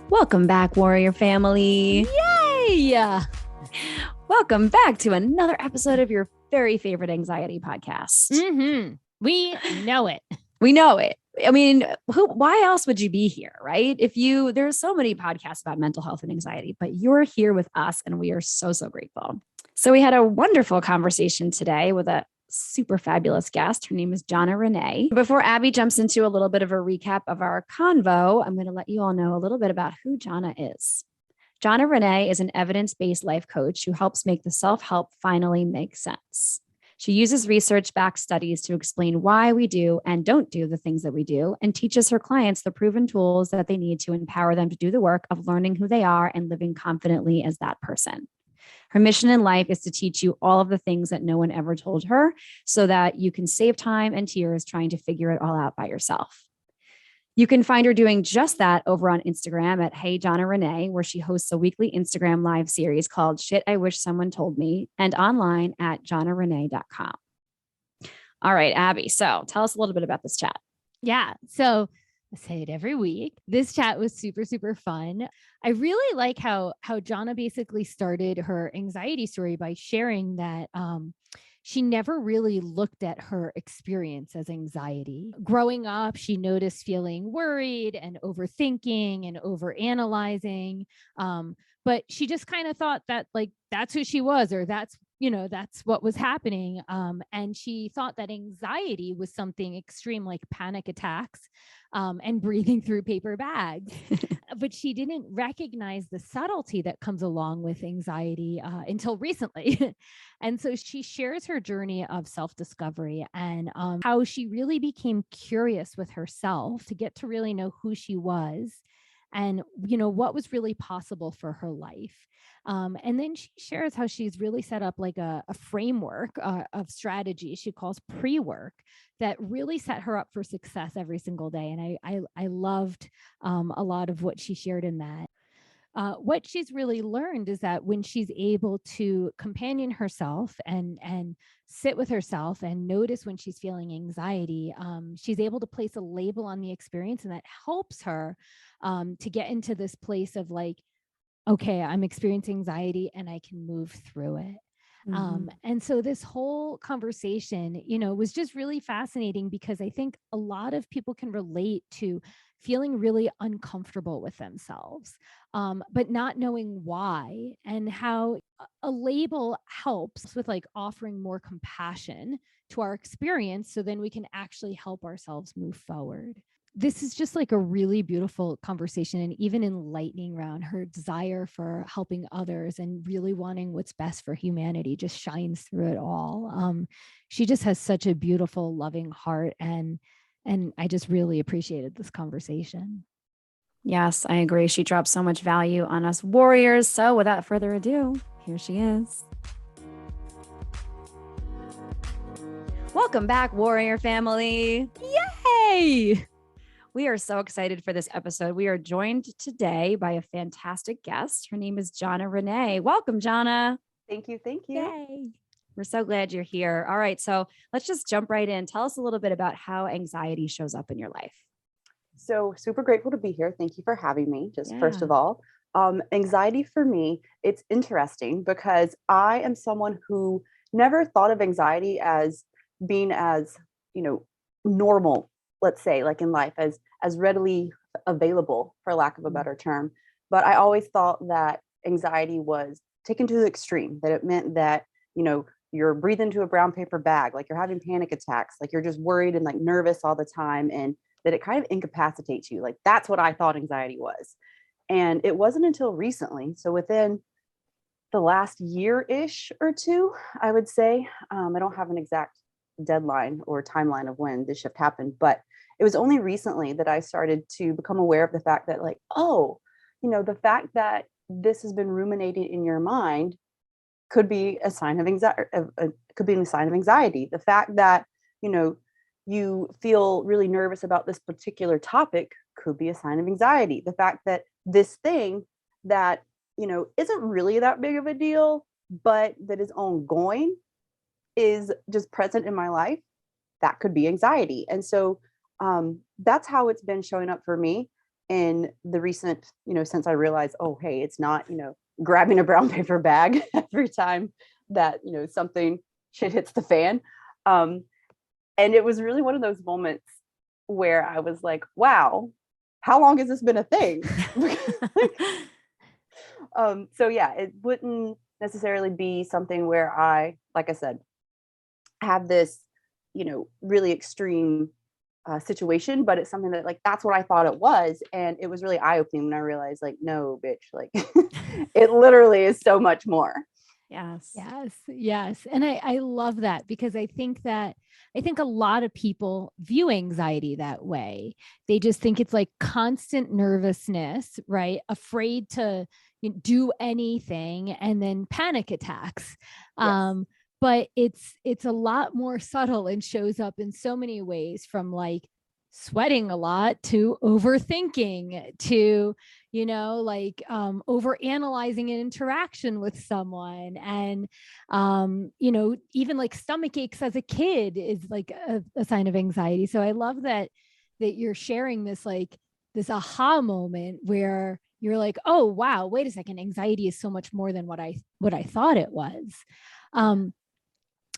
Welcome back, Warrior Family. Yay! Welcome back to another episode of your very favorite anxiety podcast. Mm-hmm. We know it. We know it. I mean, why else would you be here, right? There's so many podcasts about mental health and anxiety, but you're here with us and we are so, so grateful. So we had a wonderful conversation today with a super fabulous guest. Her name is Johnna Renée. Before Abby jumps into a little bit of a recap of our convo, I'm going to let you all know a little bit about who Johnna is. Johnna Renée is an evidence-based life coach who helps make the self-help finally make sense. She uses research-backed studies to explain why we do and don't do the things that we do, and teaches her clients the proven tools that they need to empower them to do the work of learning who they are and living confidently as that person. Her mission in life is to teach you all of the things that no one ever told her so that you can save time and tears trying to figure it all out by yourself. You can find her doing just that over on Instagram at Hey Johnna Renée, where she hosts a weekly Instagram live series called Shit I Wish Someone Told Me, and online at johnnarenee.com. All right, Abby. So tell us a little bit about this chat. Yeah. So I say it every week. This chat was super, super fun. I really like how Johnna basically started her anxiety story by sharing that she never really looked at her experience as anxiety. Growing up, she noticed feeling worried and overthinking and overanalyzing. But she just kind of thought that that's who she was, or that's what was happening. And she thought that anxiety was something extreme, like panic attacks and breathing through paper bags. But she didn't recognize the subtlety that comes along with anxiety until recently. And so she shares her journey of self-discovery and how she really became curious with herself to get to really know who she was and what was really possible for her life. And then she shares how she's really set up like a framework of strategy she calls pre-work that really set her up for success every single day. And I loved a lot of what she shared in that. What she's really learned is that when she's able to companion herself and sit with herself and notice when she's feeling anxiety, she's able to place a label on the experience, and that helps her to get into this place of like, okay, I'm experiencing anxiety and I can move through it. And so this whole conversation, was just really fascinating because I think a lot of people can relate to feeling really uncomfortable with themselves, but not knowing why, and how a label helps with like offering more compassion to our experience so then we can actually help ourselves move forward. This is just like a really beautiful conversation and even enlightening around her desire for helping others and really wanting what's best for humanity just shines through it all. She just has such a beautiful, loving heart, and I just really appreciated this conversation. Yes, I agree. She drops so much value on us warriors. So without further ado, here she is. Welcome back, Warrior Family. Yay! We are so excited for this episode. We are joined today by a fantastic guest. Her name is Johnna Renée. Welcome, Johnna. Thank you. Thank you. Yay. We're so glad you're here. All right, so let's just jump right in. Tell us a little bit about how anxiety shows up in your life. So super grateful to be here. Thank you for having me. First of all, anxiety for me, it's interesting because I am someone who never thought of anxiety as being as, normal, let's say, like in life, as readily available, for lack of a better term. But I always thought that anxiety was taken to the extreme, that it meant that, you're breathing into a brown paper bag, like you're having panic attacks, like you're just worried and like nervous all the time, and that it kind of incapacitates you. Like that's what I thought anxiety was. And it wasn't until recently, so within the last year-ish or two, I would say, I don't have an exact deadline or timeline of when this shift happened, but it was only recently that I started to become aware of the fact that like, oh, the fact that this has been ruminating in your mind could be a sign of anxiety. Could be a sign of anxiety. The fact that you feel really nervous about this particular topic could be a sign of anxiety. The fact that this thing that isn't really that big of a deal, but that is ongoing, is just present in my life, that could be anxiety. And so that's how it's been showing up for me. in the recent, since I realized, oh, hey, it's not, grabbing a brown paper bag every time that, something shit hits the fan. And it was really one of those moments where I was like, wow, how long has this been a thing? So yeah, it wouldn't necessarily be something where I, like I said, have this, really extreme situation, but it's something that like, that's what I thought it was. And it was really eye-opening when I realized like, no, bitch, like it literally is so much more. Yes. And I love that, because I think a lot of people view anxiety that way. They just think it's like constant nervousness, right? Afraid to do anything, and then panic attacks. Yes. But it's a lot more subtle and shows up in so many ways, from like sweating a lot to overthinking to over analyzing an interaction with someone. And even like stomach aches as a kid is like a sign of anxiety. So I love that you're sharing this aha moment where you're like, oh wow, wait a second, anxiety is so much more than what I thought it was.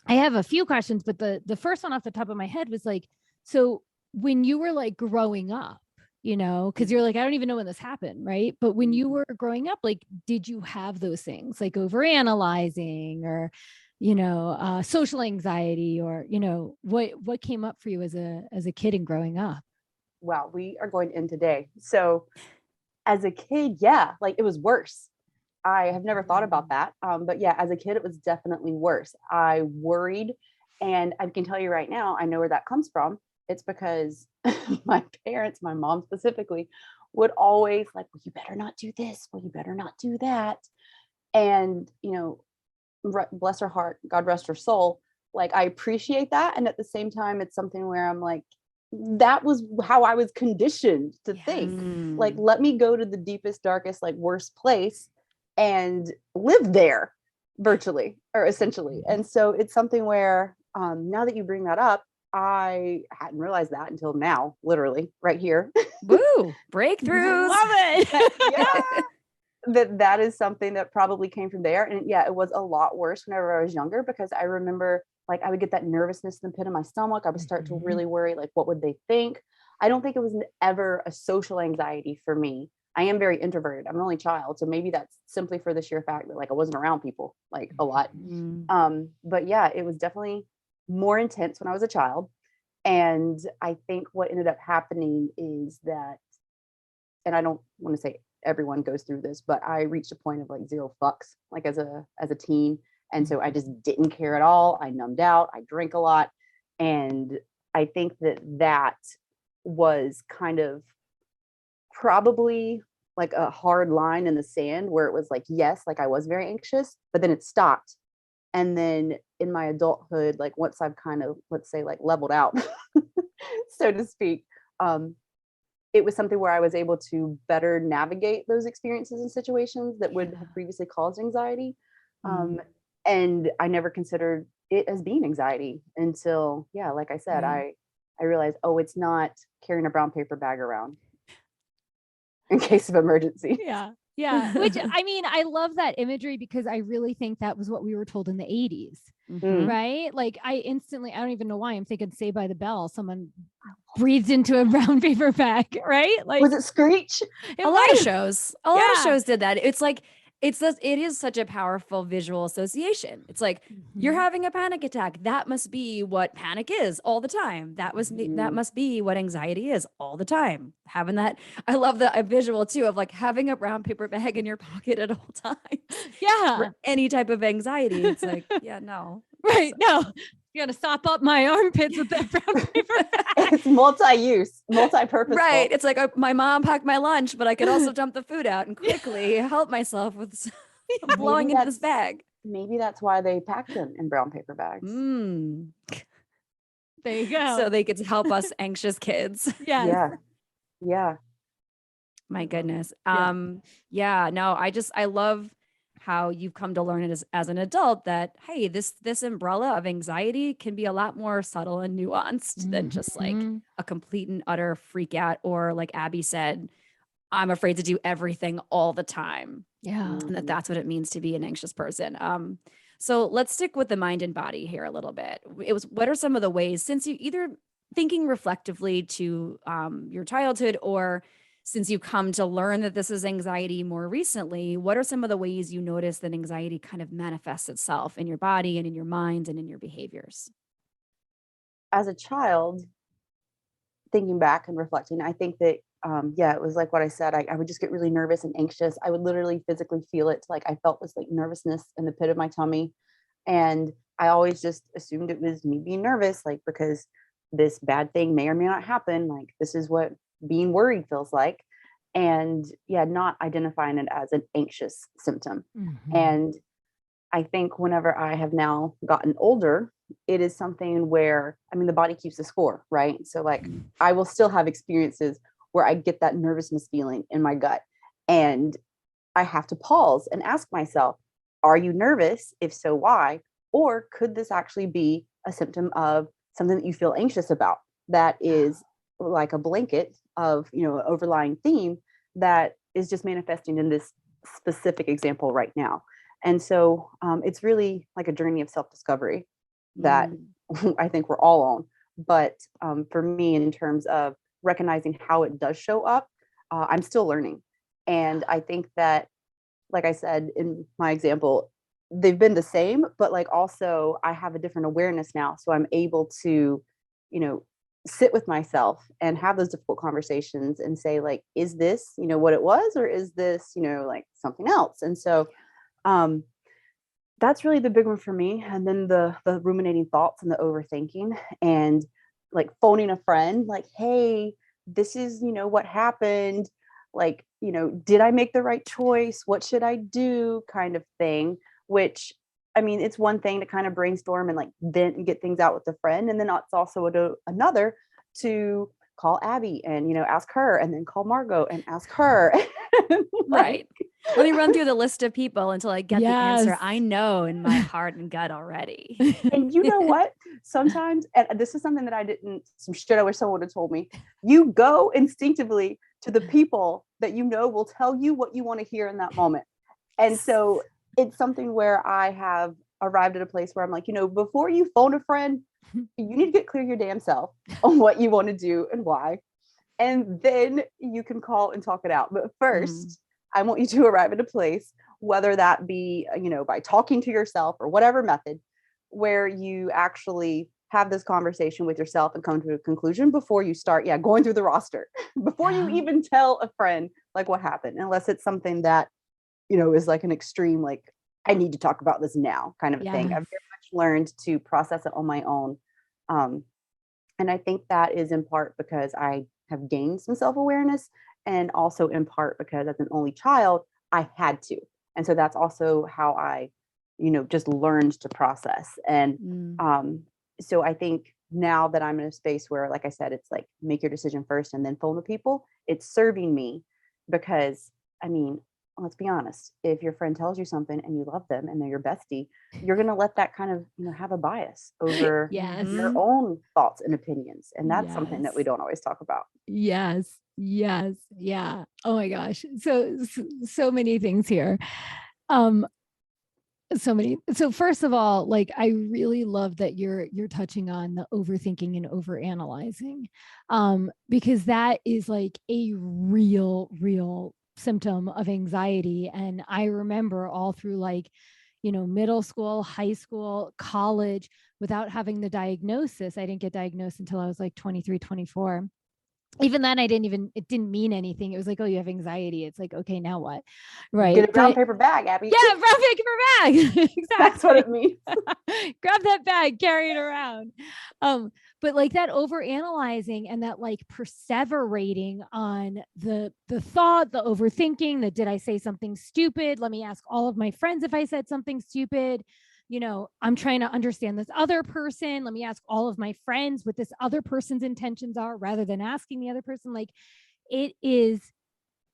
I have a few questions, but the first one off the top of my head was like, so when you were like growing up, because you're like, I don't even know when this happened, right? But when you were growing up, like, did you have those things like overanalyzing or, social anxiety, or, what came up for you as a kid and growing up? Wow, we are going in today. So as a kid, yeah, like it was worse. I have never thought about that. But yeah, as a kid, it was definitely worse. I worried. And I can tell you right now, I know where that comes from. It's because my parents, my mom specifically, would always like, well, you better not do this. Well, you better not do that. And, bless her heart, God rest her soul. Like, I appreciate that. And at the same time, it's something where I'm like, that was how I was conditioned to think. Like, let me go to the deepest, darkest, like worst place and live there virtually or essentially. And so it's something where now that you bring that up, I hadn't realized that until now, literally right here. Woo, breakthroughs. Love it. that is something that probably came from there. And yeah, it was a lot worse whenever I was younger, because I remember like I would get that nervousness in the pit of my stomach. I would start to really worry, like, what would they think? I don't think it was ever a social anxiety for me. I am very introverted. I'm an only child. So maybe that's simply for the sheer fact that like I wasn't around people like a lot. But yeah, it was definitely more intense when I was a child. And I think what ended up happening is that, and I don't want to say everyone goes through this, but I reached a point of like zero fucks, like as a teen. And so I just didn't care at all. I numbed out, I drank a lot. And I think that was kind of probably like a hard line in the sand where it was like, yes, like I was very anxious, but then it stopped. And then in my adulthood, like once I've kind of, let's say, like leveled out, so to speak, it was something where I was able to better navigate those experiences and situations that would have previously caused anxiety. And I never considered it as being anxiety until, yeah, like I said, I realized, oh, it's not carrying a brown paper bag around in case of emergency. Yeah. Which, I mean, I love that imagery because I really think that was what we were told in the 80s, right? Like I don't even know why I'm thinking Saved by the Bell. Someone breathed into a brown paper bag, right? Like, was it Screech? A lot of shows did that. It's like, it is such a powerful visual association. It's like, you're having a panic attack. That must be what panic is all the time. That must be what anxiety is all the time. Having that, I love the visual too of like having a brown paper bag in your pocket at all times. Yeah. For any type of anxiety. It's like, yeah, no. Right. No. You got to sop up my armpits with that brown paper bag. It's multi-use, multi-purpose. Right. It's like my mom packed my lunch, but I could also dump the food out and quickly help myself with blowing into this bag. Maybe that's why they packed them in brown paper bags. There you go. So they could help us anxious kids. Yes. Yeah. My goodness. No, I love how you've come to learn it as an adult that, hey, this umbrella of anxiety can be a lot more subtle and nuanced than just like a complete and utter freak out, or like Abby said, I'm afraid to do everything all the time. Yeah. And that's what it means to be an anxious person. So let's stick with the mind and body here a little bit. What are some of the ways, since you either thinking reflectively to your childhood, or since you come to learn that this is anxiety more recently, what are some of the ways you notice that anxiety kind of manifests itself in your body and in your mind and in your behaviors? As a child, thinking back and reflecting, I think that yeah, it was like what I said. I would just get really nervous and anxious. I would literally physically feel it. Like I felt this like nervousness in the pit of my tummy. And I always just assumed it was me being nervous, like because this bad thing may or may not happen. Like this is what being worried feels like. And yeah, not identifying it as an anxious symptom. Mm-hmm. And I think whenever I have now gotten older, it is something where, I mean, the body keeps the score, right? So, like, I will still have experiences where I get that nervousness feeling in my gut. And I have to pause and ask myself, are you nervous? If so, why? Or could this actually be a symptom of something that you feel anxious about that is like a blanket of, an overlying theme that is just manifesting in this specific example right now? And so it's really like a journey of self-discovery that I think we're all on. But for me, in terms of recognizing how it does show up, I'm still learning. And I think that, like I said, in my example, they've been the same, but like also I have a different awareness now. So I'm able to, sit with myself and have those difficult conversations and say, like, is this, what it was, or is this, like something else? And so that's really the big one for me. And then the ruminating thoughts and the overthinking, and like phoning a friend, like, hey, this is, what happened. Like, did I make the right choice? What should I do? Kind of thing, which, I mean, it's one thing to kind of brainstorm and like vent and get things out with a friend. And then it's also another to call Abby and, ask her, and then call Margot and ask her. Right. Let me run through the list of people until I get the answer Yes. I know in my heart and gut already. And you know what? Sometimes, and this is something that some shit I wish someone would have told me. You go instinctively to the people that will tell you what you want to hear in that moment. And so it's something where I have arrived at a place where I'm like, before you phone a friend, you need to get clear your damn self on what you want to do and why. And then you can call and talk it out. But first, I want you to arrive at a place, whether that be, by talking to yourself or whatever method, where you actually have this conversation with yourself and come to a conclusion before you start, going through the roster, before you even tell a friend like what happened, unless it's something that, is like an extreme, like, I need to talk about this now kind of a thing. I've very much learned to process it on my own. And I think that is in part because I have gained some self-awareness, and also in part because as an only child, I had to. And so that's also how I, just learned to process. And so I think now that I'm in a space where, like I said, it's like make your decision first and then phone the people, it's serving me because, I mean, let's be honest, if your friend tells you something and you love them and they're your bestie, you're going to let that kind of, have a bias over your own thoughts and opinions. And that's something that we don't always talk about. Yes. Yes. Yeah. Oh my gosh. So many things here. So many. So first of all, like, I really love that you're touching on the overthinking and overanalyzing, because that is like a real symptom of anxiety. And I remember all through like, middle school, high school, college, without having the diagnosis. I didn't get diagnosed until I was like 23, 24. Even then, it didn't mean anything. It was like, oh, you have anxiety. It's like, okay, now what? Right. Get a brown paper bag, Abby. Yeah, brown paper bag. Exactly. That's what it means. Grab that bag, carry it around. But like that overanalyzing and that like perseverating on the thought, the overthinking, that did I say something stupid? Let me ask all of my friends if I said something stupid. I'm trying to understand this other person. Let me ask all of my friends what this other person's intentions are rather than asking the other person. Like, it is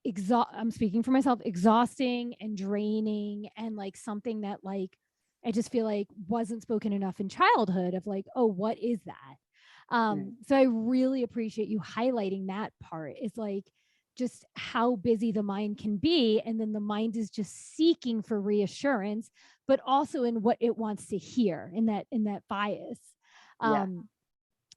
I'm speaking for myself, exhausting and draining, and like something that like I just feel like wasn't spoken enough in childhood of like, oh, what is that? So I really appreciate you highlighting that part. It's like just how busy the mind can be. And then the mind is just seeking for reassurance, but also in what it wants to hear in that bias. Yeah.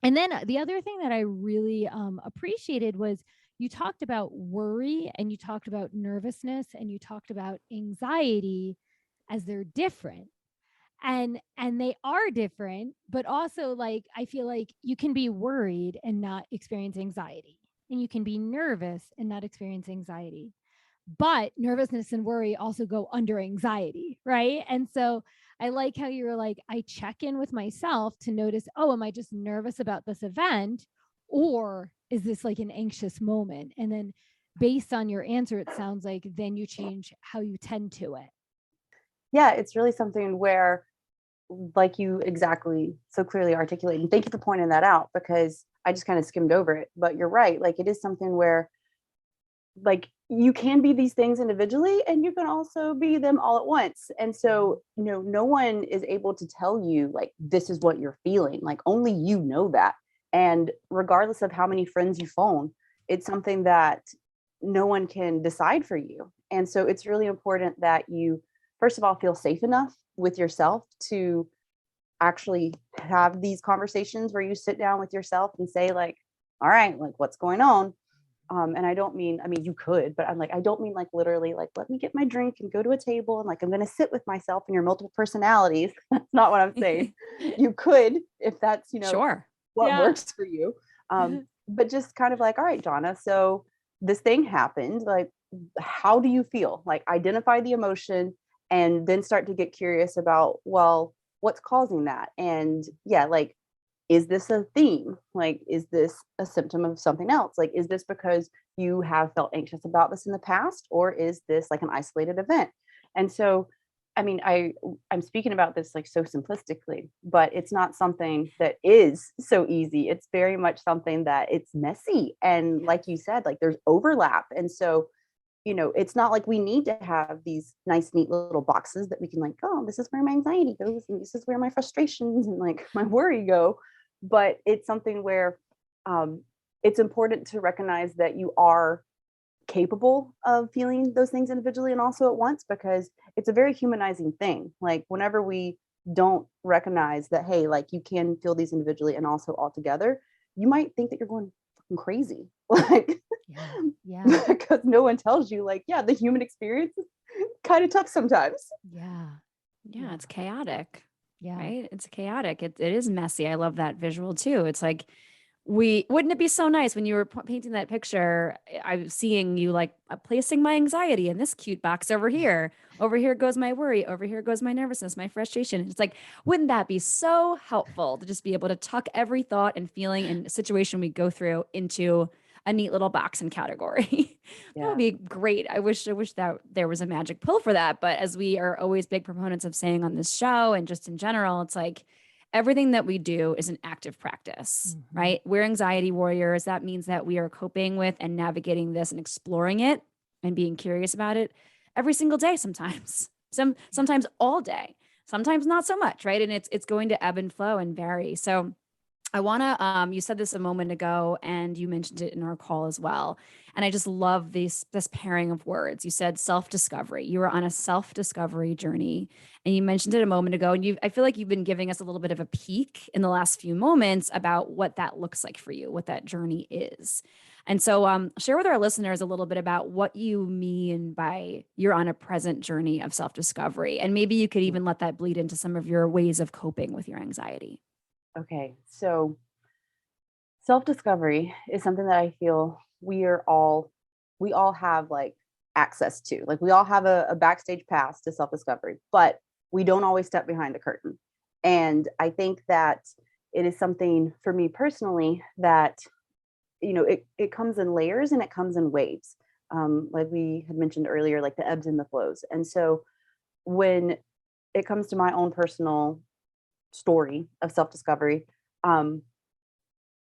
And then the other thing that I really appreciated was you talked about worry, and you talked about nervousness, and you talked about anxiety as they're different. And they are different, but also, like, I feel like you can be worried and not experience anxiety, and you can be nervous and not experience anxiety. But nervousness and worry also go under anxiety, right? And so I like how you were like, I check in with myself to notice, oh, am I just nervous about this event? Or is this like an anxious moment? And then based on your answer, it sounds like then you change how you tend to it. Yeah, it's really something where, like you exactly so clearly articulated, and thank you for pointing that out, because I just kind of skimmed over it. But you're right. Like, it is something where, like, you can be these things individually, and you can also be them all at once. And so, no one is able to tell you, like, this is what you're feeling. Like, only you know that. And regardless of how many friends you phone, it's something that no one can decide for you. And so it's really important that you, first of all, feel safe enough with yourself to actually have these conversations where you sit down with yourself and say, like, all right, like, what's going on? And I don't mean, you could, but I'm like, I don't mean like literally, like, let me get my drink and go to a table and like, I'm going to sit with myself and your multiple personalities. That's not what I'm saying. You could, if that's, Sure. what Yeah. works for you. But just kind of like, all right, Johnna, so this thing happened. Like, how do you feel? Like, identify the emotion and then start to get curious about, well, what's causing that? And yeah, like, is this a theme? Like, is this a symptom of something else? Like, is this because you have felt anxious about this in the past, or is this like an isolated event? And so, I'm speaking about this like so simplistically, but it's not something that is so easy. It's very much something that it's messy. And like you said, like, there's overlap. And so, it's not like we need to have these nice, neat little boxes that we can like, oh, this is where my anxiety goes, and this is where my frustrations and like my worry go. But it's something where it's important to recognize that you are capable of feeling those things individually and also at once, because it's a very humanizing thing. Like, whenever we don't recognize that, hey, like, you can feel these individually and also all together, you might think that you're going fucking crazy. Like, Yeah. because no one tells you, like, yeah, the human experience is kind of tough sometimes. Yeah. It's chaotic. Yeah. Right? It's chaotic. It is messy. I love that visual too. It's like, wouldn't it be so nice when you were painting that picture? I'm seeing you like placing my anxiety in this cute box over here. Over here goes my worry. Over here goes my nervousness, my frustration. It's like, wouldn't that be so helpful to just be able to tuck every thought and feeling and situation we go through into a neat little box and category? That would be great. I wish that there was a magic pill for that. But as we are always big proponents of saying on this show and just in general, it's like, everything that we do is an active practice, right? We're anxiety warriors. That means that we are coping with and navigating this and exploring it and being curious about it every single day, sometimes, sometimes all day, sometimes not so much, right? And it's going to ebb and flow and vary. So I want to, you said this a moment ago and you mentioned it in our call as well. And I just love this pairing of words. You said self-discovery. You were on a self-discovery journey and you mentioned it a moment ago. And I feel like you've been giving us a little bit of a peek in the last few moments about what that looks like for you, what that journey is. And so share with our listeners a little bit about what you mean by you're on a present journey of self-discovery. And maybe you could even let that bleed into some of your ways of coping with your anxiety. Okay, so self-discovery is something that I feel we all have like access to. Like, we all have a backstage pass to self-discovery, but we don't always step behind the curtain. And I think that it is something for me personally that, it comes in layers and it comes in waves. Like we had mentioned earlier, like the ebbs and the flows. And so when it comes to my own personal story of self-discovery,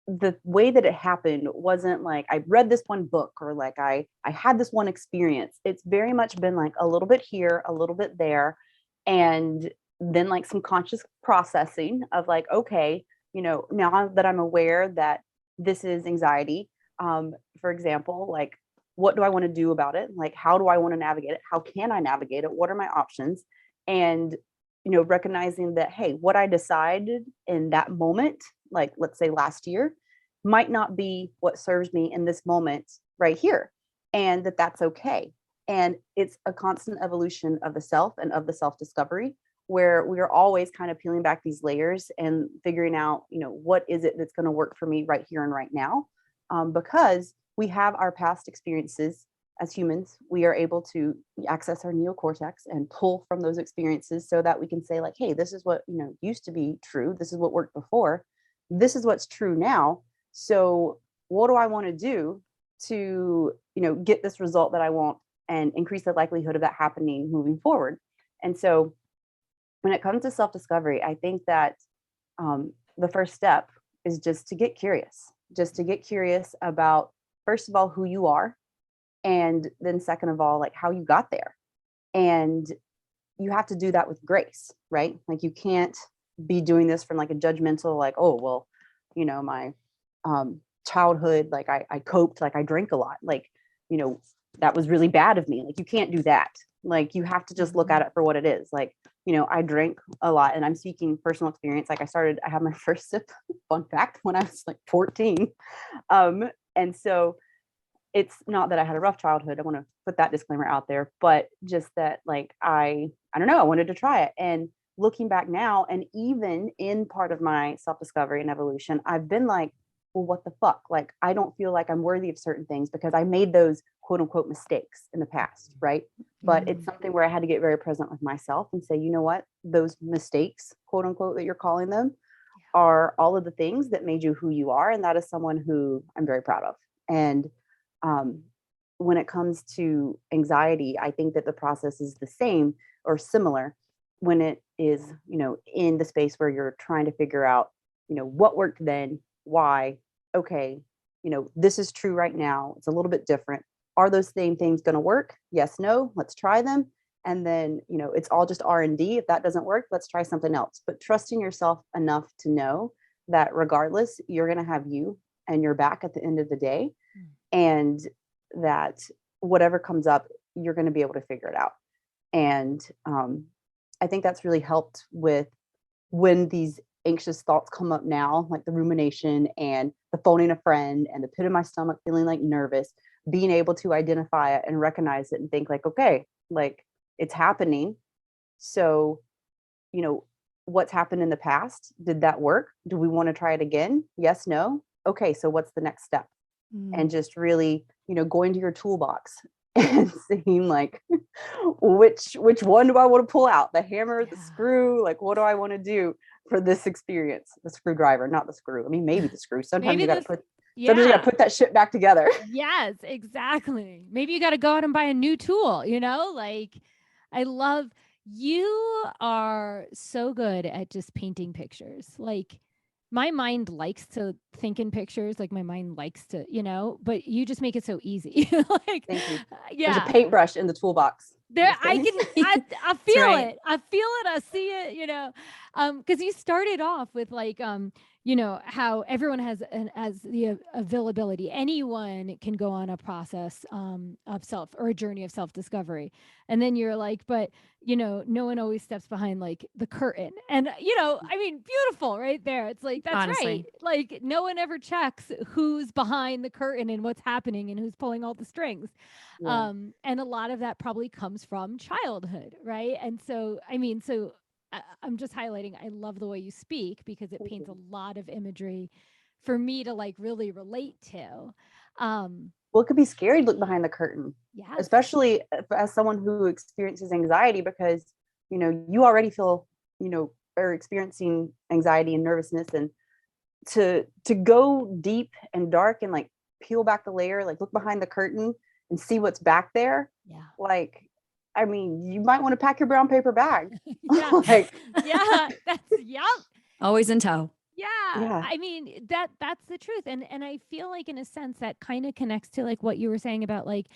the way that it happened wasn't like I read this one book or like I had this one experience. It's very much been like a little bit here, a little bit there, and then like some conscious processing of like, okay, now that I'm aware that this is anxiety, for example, like what do I want to do about it? Like, how do I want to navigate it? How can I navigate it? What are my options? And, recognizing that, hey, what I decided in that moment, like let's say last year, might not be what serves me in this moment right here. And that's okay. And it's a constant evolution of the self and of the self discovery, where we are always kind of peeling back these layers and figuring out, what is it that's going to work for me right here and right now. Because we have our past experiences as humans, we are able to access our neocortex and pull from those experiences so that we can say like, hey, this is what, used to be true. This is what worked before. This is what's true now. So what do I want to do to, get this result that I want and increase the likelihood of that happening moving forward? And so when it comes to self-discovery, I think that the first step is just to get curious about, first of all, who you are. And then second of all, like how you got there. And you have to do that with grace, right? Like you can't be doing this from like a judgmental, like, oh, well, my childhood, like I coped, like I drank a lot. Like, that was really bad of me. Like you can't do that. Like you have to just look at it for what it is. Like, I drank a lot, and I'm speaking personal experience. Like I had my first sip, fun fact, when I was like 14. And so it's not that I had a rough childhood. I want to put that disclaimer out there, but just that like, I don't know, I wanted to try it. And looking back now, and even in part of my self-discovery and evolution, I've been like, well, what the fuck? Like, I don't feel like I'm worthy of certain things because I made those quote unquote mistakes in the past. Right. But it's something where I had to get very present with myself and say, you know what, those mistakes, quote unquote, that you're calling them are all of the things that made you who you are. And that is someone who I'm very proud of. And when it comes to anxiety, I think that the process is the same or similar when it is, in the space where you're trying to figure out, what worked then, why, okay, this is true right now. It's a little bit different. Are those same things going to work? Yes, no, let's try them. And then, it's all just R&D. If that doesn't work, let's try something else. But trusting yourself enough to know that regardless, you're going to have you and your back at the end of the day. And that whatever comes up, you're going to be able to figure it out. And I think that's really helped with when these anxious thoughts come up now, like the rumination and the phoning a friend and the pit of my stomach feeling like nervous, being able to identify it and recognize it and think like, okay, like it's happening. So, what's happened in the past? Did that work? Do we want to try it again? Yes, no. Okay, so what's the next step? And just really, going to your toolbox and seeing like, which one do I want to pull out? The hammer, the screw? Like, what do I want to do for this experience? The screwdriver, not the screw. I mean, maybe the screw. Sometimes you got to sometimes you got to put that shit back together. Yes, exactly. Maybe you got to go out and buy a new tool, like I love, you are so good at just painting pictures. Like my mind likes to think in pictures, like my mind likes to, but you just make it so easy. Like, thank you. Yeah. There's a paintbrush in the toolbox. There, I feel it. I feel it. I see it, because you started off with like, how everyone has the availability. Anyone can go on a process of self or a journey of self-discovery. And then you're like, but, no one always steps behind like the curtain. And, I mean, beautiful right there. It's like, that's honestly right. Like no one ever checks who's behind the curtain and what's happening and who's pulling all the strings. Yeah. And a lot of that probably comes from childhood. Right. And so, I'm just highlighting, I love the way you speak because it paints a lot of imagery for me to like really relate to. Well, it could be scary to look behind the curtain, especially as someone who experiences anxiety, because, you already feel, are experiencing anxiety and nervousness, and to go deep and dark and like peel back the layer, like look behind the curtain and see what's back there. Yeah. Like, I mean, you might want to pack your brown paper bag. Always in tow. Yeah. I mean, that's the truth. And I feel like in a sense that kind of connects to like what you were saying about like,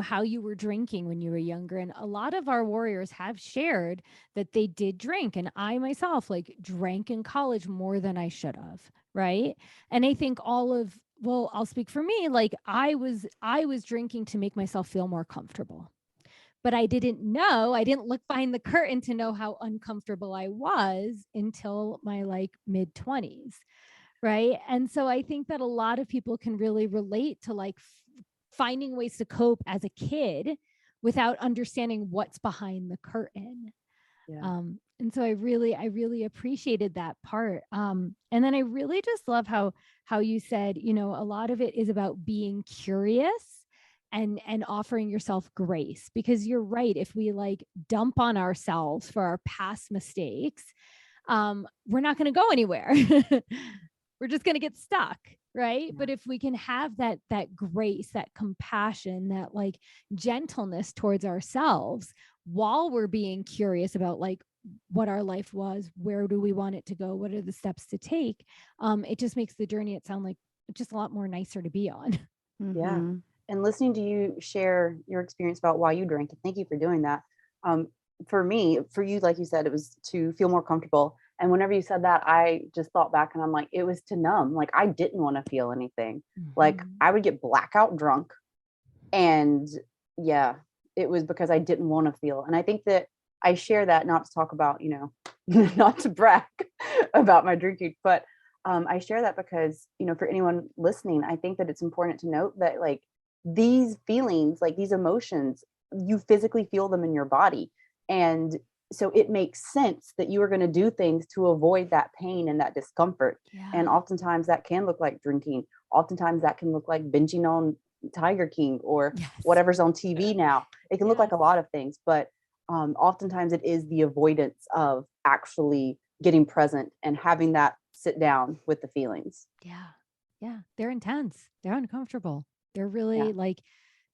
how you were drinking when you were younger. And a lot of our warriors have shared that they did drink. And I myself like drank in college more than I should have. Right. And I think all of well, I'll speak for me. Like I was drinking to make myself feel more comfortable, but I didn't look behind the curtain to know how uncomfortable I was until my like mid 20s. Right. And so I think that a lot of people can really relate to like finding ways to cope as a kid without understanding what's behind the curtain. Yeah. And so I really appreciated that part. And then I really just love how you said, you know, a lot of it is about being curious and offering yourself grace, because you're right. If we like dump on ourselves for our past mistakes, we're not going to go anywhere. We're just going to get stuck. Right. Yeah. But if we can have that grace, that compassion, that like gentleness towards ourselves while we're being curious about like what our life was, where do we want it to go, what are the steps to take, it just makes the journey, it sound like just a lot more nicer to be on. Yeah. Mm-hmm. And listening to you share your experience about why you drink, and thank you for doing that. For me, for you, like you said, it was to feel more comfortable. And whenever you said that, I just thought back and I'm like, it was to numb. Like I didn't want to feel anything. Like I would get blackout drunk. And yeah, it was because I didn't want to feel. And I think that I share that not to talk about, you know, not to brag about my drinking, but I share that because, you know, for anyone listening, I think that it's important to note that like these feelings, like these emotions, you physically feel them in your body. And so it makes sense that you are going to do things to avoid that pain and that discomfort. Yeah. And oftentimes that can look like drinking. Oftentimes that can look like binging on Tiger King or Yes. whatever's on TV now. It can look like a lot of things, but oftentimes it is the avoidance of actually getting present and having that sit down with the feelings. Yeah. They're intense. They're uncomfortable. They're really Yeah. like,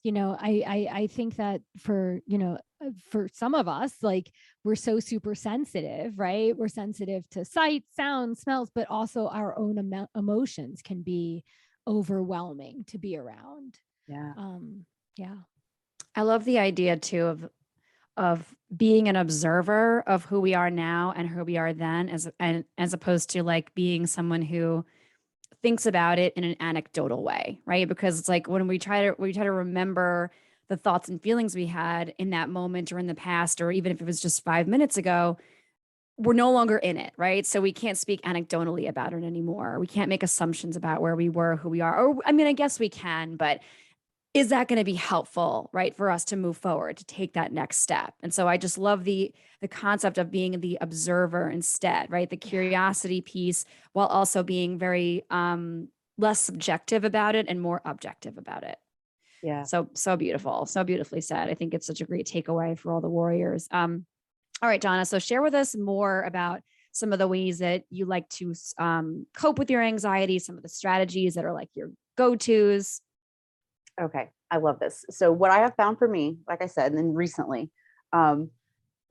you know, I think that for, you know, for some of us, like we're so super sensitive, right? We're sensitive to sight, sound, smells, but also our own emotions can be overwhelming to be around. Yeah. Yeah. I love the idea too of being an observer of who we are now and who we are then, as opposed to like being someone who thinks about it in an anecdotal way, right? Because it's like when we try to remember the thoughts and feelings we had in that moment or in the past, or even if it was just 5 minutes ago, we're no longer in it, right? So we can't speak anecdotally about it anymore. We can't make assumptions about where we were, who we are. Or I mean, I guess we can, but is that going to be helpful, right, for us to move forward, to take that next step? And so I just love the concept of being the observer instead, right? The curiosity piece, while also being very less subjective about it and more objective about it. Yeah. So beautiful, so beautifully said. I think it's such a great takeaway for all the warriors. All right, Johnna, so share with us more about some of the ways that you like to cope with your anxiety, some of the strategies that are like your go-tos. Okay. I love this. So what I have found for me, like I said, and then recently,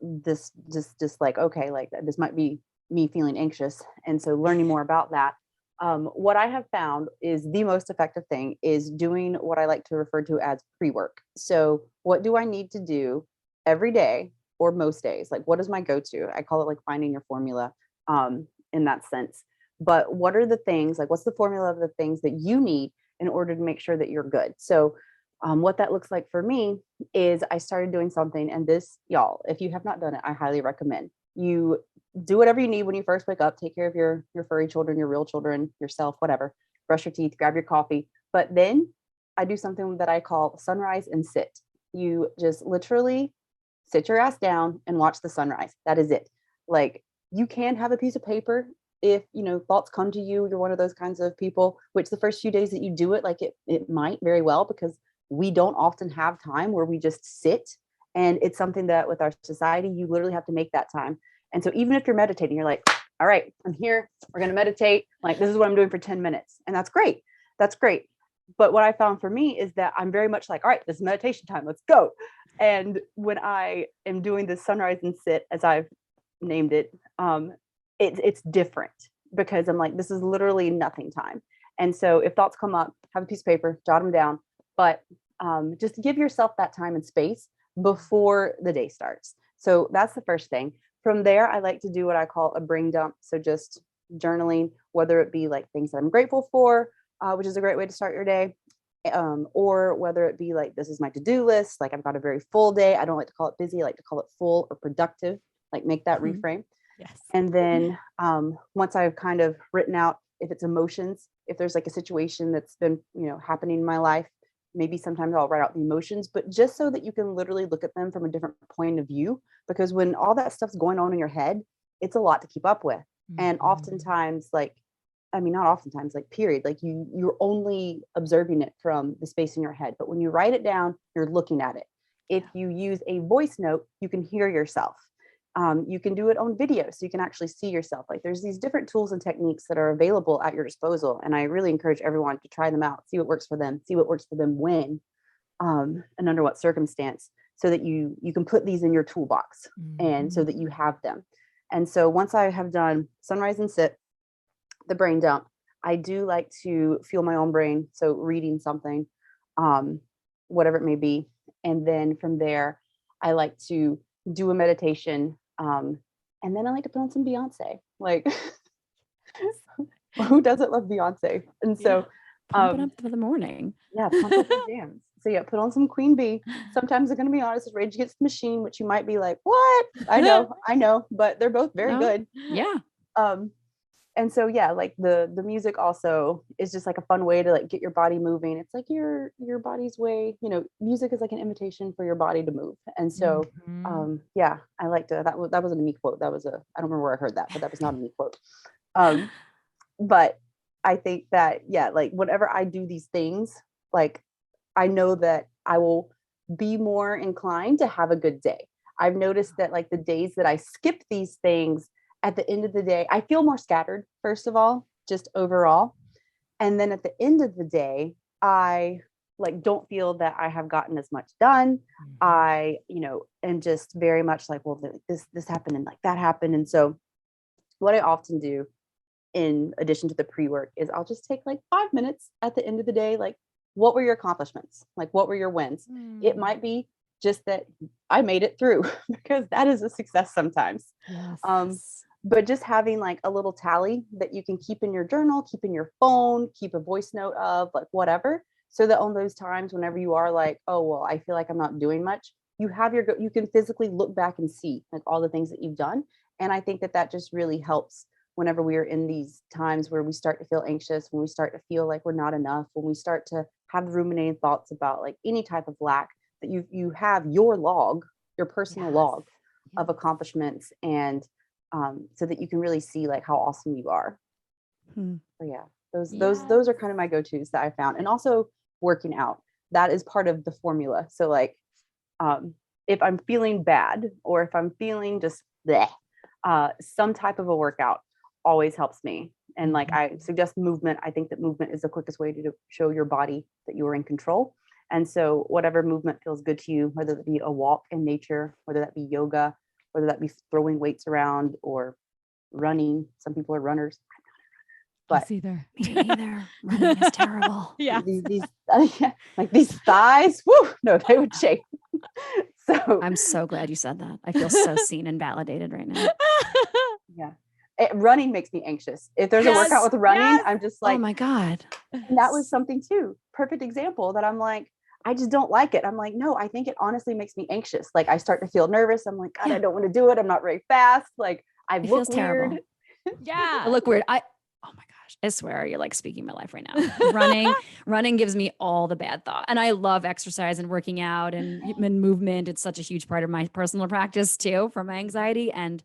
this just like, okay, like this might be me feeling anxious. And so learning more about that. What I have found is the most effective thing is doing what I like to refer to as pre-work. So what do I need to do every day or most days? Like what is my go-to? I call it like finding your formula in that sense. But what are the things, like what's the formula of the things that you need in order to make sure that you're good? So what that looks like for me is I started doing something, and this, y'all, if you have not done it, I highly recommend you do whatever you need when you first wake up. Take care of your furry children, your real children, yourself, whatever. Brush your teeth, grab your coffee. But then I do something that I call sunrise and sit. You just literally sit your ass down and watch the sunrise. That is it. Like you can have a piece of paper if you know thoughts come to you. You're one of those kinds of people, which the first few days that you do it, like it might very well, because we don't often have time where we just sit. And it's something that with our society, you literally have to make that time. And so even if you're meditating, you're like, all right, I'm here. We're going to meditate. Like, this is what I'm doing for 10 minutes. And that's great. That's great. But what I found for me is that I'm very much like, all right, this is meditation time. Let's go. And when I am doing this sunrise and sit, as I've named it, it's different because I'm like, this is literally nothing time. And so if thoughts come up, have a piece of paper, jot them down, but just give yourself that time and space before the day starts. So that's the first thing. From there, I like to do what I call a brain dump. So just journaling, whether it be like things that I'm grateful for, which is a great way to start your day. Or whether it be like, this is my to-do list, like I've got a very full day. I don't like to call it busy. I like to call it full or productive, like make that reframe. Yes. And then once I've kind of written out, if it's emotions, if there's like a situation that's been, happening in my life, maybe sometimes I'll write out the emotions, but just so that you can literally look at them from a different point of view, because when all that stuff's going on in your head, it's a lot to keep up with. And oftentimes, not oftentimes, period, you're only observing it from the space in your head. But when you write it down, you're looking at it. If you use a voice note, you can hear yourself. You can do it on video, so you can actually see yourself. Like, there's these different tools and techniques that are available at your disposal. And I really encourage everyone to try them out, see what works for them, when, and under what circumstance, so that you can put these in your toolbox and so that you have them. And so once I have done sunrise and sit, the brain dump, I do like to feel my own brain. So reading something, whatever it may be. And then from there, I like to do a meditation. And then I like to put on some Beyonce. Like, who doesn't love Beyonce? And so pump it up for the morning. Yeah, pump up the jams. So yeah, put on some Queen Bee. Sometimes I'm gonna be honest, it's Rage Against the Machine, which you might be like, what? I know, but they're both very good. Yeah. And so yeah, like the music also is just like a fun way to like get your body moving. It's like your body's way, music is like an invitation for your body to move. And so yeah, I like to, that wasn't a me quote. I don't remember where I heard that, but that was not a me quote. But I think that, yeah, like whenever I do these things, like I know that I will be more inclined to have a good day. I've noticed that like the days that I skip these things, at the end of the day, I feel more scattered, first of all, just overall. And then at the end of the day, I like don't feel that I have gotten as much done. I, am just very much like, well, this happened and like that happened. And so what I often do, in addition to the pre-work, is I'll just take like 5 minutes at the end of the day. Like, what were your accomplishments? Like, what were your wins? It might be just that I made it through, because that is a success sometimes. Yes. But just having like a little tally that you can keep in your journal, keep in your phone, keep a voice note of, like whatever, so that on those times whenever you are like, oh, well, I feel like I'm not doing much, you can physically look back and see like all the things that you've done. And I think that just really helps whenever we are in these times where we start to feel anxious, when we start to feel like we're not enough, when we start to have ruminating thoughts about like any type of lack, that you have your log, your personal log of accomplishments, and so that you can really see like how awesome you are. So yeah, those are kind of my go-tos that I found. And also working out, that is part of the formula. So like if I'm feeling bad, or if I'm feeling just bleh, some type of a workout always helps me. And like I suggest movement. I think that movement is the quickest way to show your body that you are in control. And so whatever movement feels good to you, whether that be a walk in nature, whether that be yoga, whether that be throwing weights around, or running. Some people are runners. But either. Me neither. Running is terrible. Yeah. These thighs, whoo, no, they would shake. So I'm so glad you said that. I feel so seen and validated right now. Yeah. Running makes me anxious. If there's a workout with running, I'm just like, oh my God. And that was something too. Perfect example that I'm like, I just don't like it. I'm like, no, I think it honestly makes me anxious. Like I start to feel nervous. I'm like, God, I don't want to do it. I'm not very fast. Like I look weird. Terrible. Yeah. I look weird. Oh my gosh. I swear you're like speaking my life right now. Running gives me all the bad thought. And I love exercise and working out and movement. It's such a huge part of my personal practice too, for my anxiety. And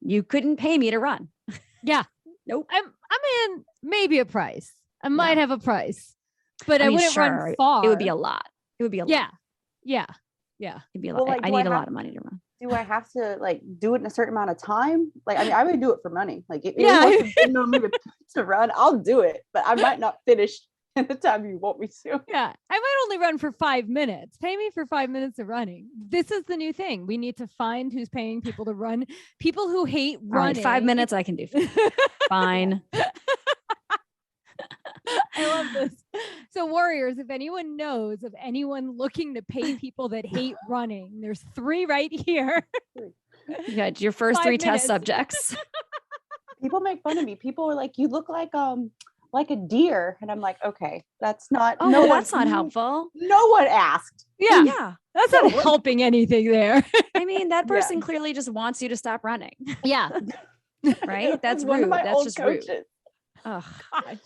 you couldn't pay me to run. Yeah. Nope. I'm in maybe a price. I might have a price, but I wouldn't run far. It would be a lot. It would be a lot. Yeah. It'd be a lot. Like, I need a lot of money to run. Do I have to like do it in a certain amount of time? Like, I mean, I would do it for money. Like if you want me to run, I'll do it, but I might not finish in the time you want me to. Yeah. I might only run for 5 minutes. Pay me for 5 minutes of running. This is the new thing. We need to find who's paying people to run. People who hate running. Right, 5 minutes I can do. Fine. I love this. So warriors, if anyone knows of anyone looking to pay people that hate running, there's 3 right here. You got your first 3 test subjects. People make fun of me. People are like, you look like like a deer. And I'm like, okay, that's not, Oh, no, that's not helpful. No one asked. Yeah. Yeah. That's not helping anything there. I mean, that person clearly just wants you to stop running. Yeah. Right? That's one rude. of my That's old just coaches. rude. Oh, gosh.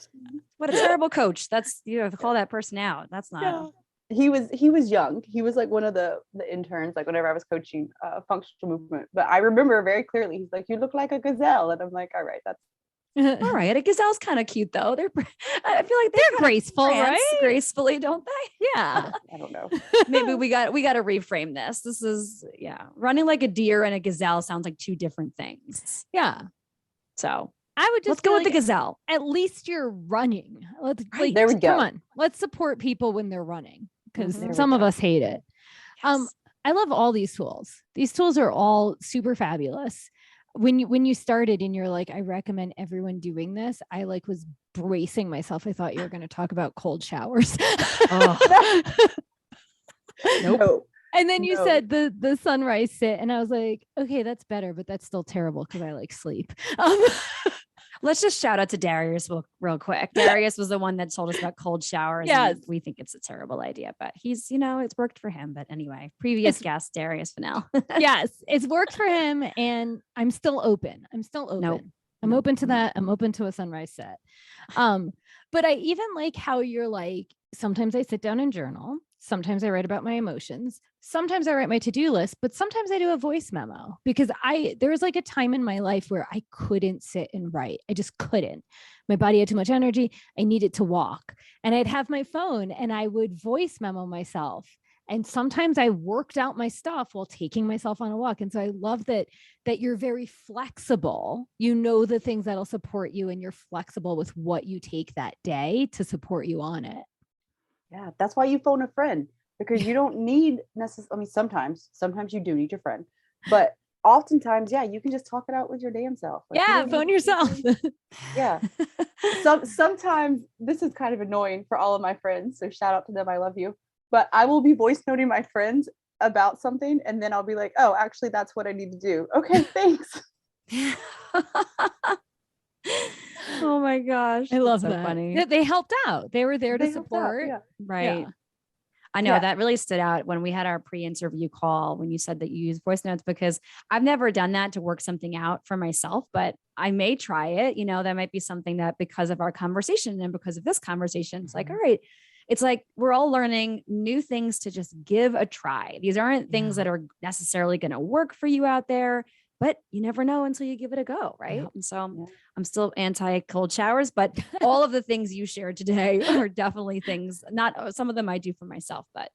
What a terrible coach. That's, you have to call that person out. That's not. He was young. He was like one of the interns, like whenever I was coaching functional movement. But I remember very clearly, he's like, you look like a gazelle. And I'm like, all right, that's all right. A gazelle's kind of cute though. I feel like they're graceful, right? Gracefully, don't they? Yeah. I don't know. Maybe we got to reframe this. This is, running like a deer and a gazelle sounds like two different things. Yeah. So I would just let's go with the gazelle. At least you're running. There we go. Come on. Let's support people when they're running, because Mhm. some of us hate it. Yes. I love all these tools. These tools are all super fabulous. When you started and you're like, I recommend everyone doing this, I was bracing myself. I thought you were going to talk about cold showers. Oh. Nope. No. And then you said the sunrise sit, and I was like, okay, that's better, but that's still terrible because I like sleep. Let's just shout out to Darius real quick. Darius was the one that told us about cold showers. Yes. We think it's a terrible idea, but he's, it's worked for him. But anyway, previous guest, Darius Fennell. Yes, it's worked for him, and I'm still open. Nope. I'm open to that. I'm open to a sunrise set. But I even like how you're like, sometimes I sit down and journal. Sometimes I write about my emotions. Sometimes I write my to-do list, but sometimes I do a voice memo because there was like a time in my life where I couldn't sit and write. I just couldn't. My body had too much energy. I needed to walk, and I'd have my phone and I would voice memo myself. And sometimes I worked out my stuff while taking myself on a walk. And so I love that you're very flexible. You know the things that'll support you, and you're flexible with what you take that day to support you on it. Yeah, that's why you phone a friend, because you don't need necessarily, I mean, sometimes you do need your friend, but oftentimes, you can just talk it out with your damn self. Phone yourself. Yeah. Sometimes this is kind of annoying for all of my friends. So shout out to them. I love you. But I will be voice noting my friends about something, and then I'll be like, oh, actually, that's what I need to do. Okay, thanks. Oh my gosh. I love so that. Funny. They helped out. They were there to support. Right. Yeah. I know that really stood out when we had our pre-interview call, when you said that you use voice notes, because I've never done that to work something out for myself, but I may try it. That might be something that, because of our conversation and because of this conversation, it's like, all right, it's like, we're all learning new things to just give a try. These aren't things that are necessarily going to work for you out there, but you never know until you give it a go. Right. Yeah. And so I'm still anti cold showers, but all of the things you shared today are definitely things, not some of them I do for myself, but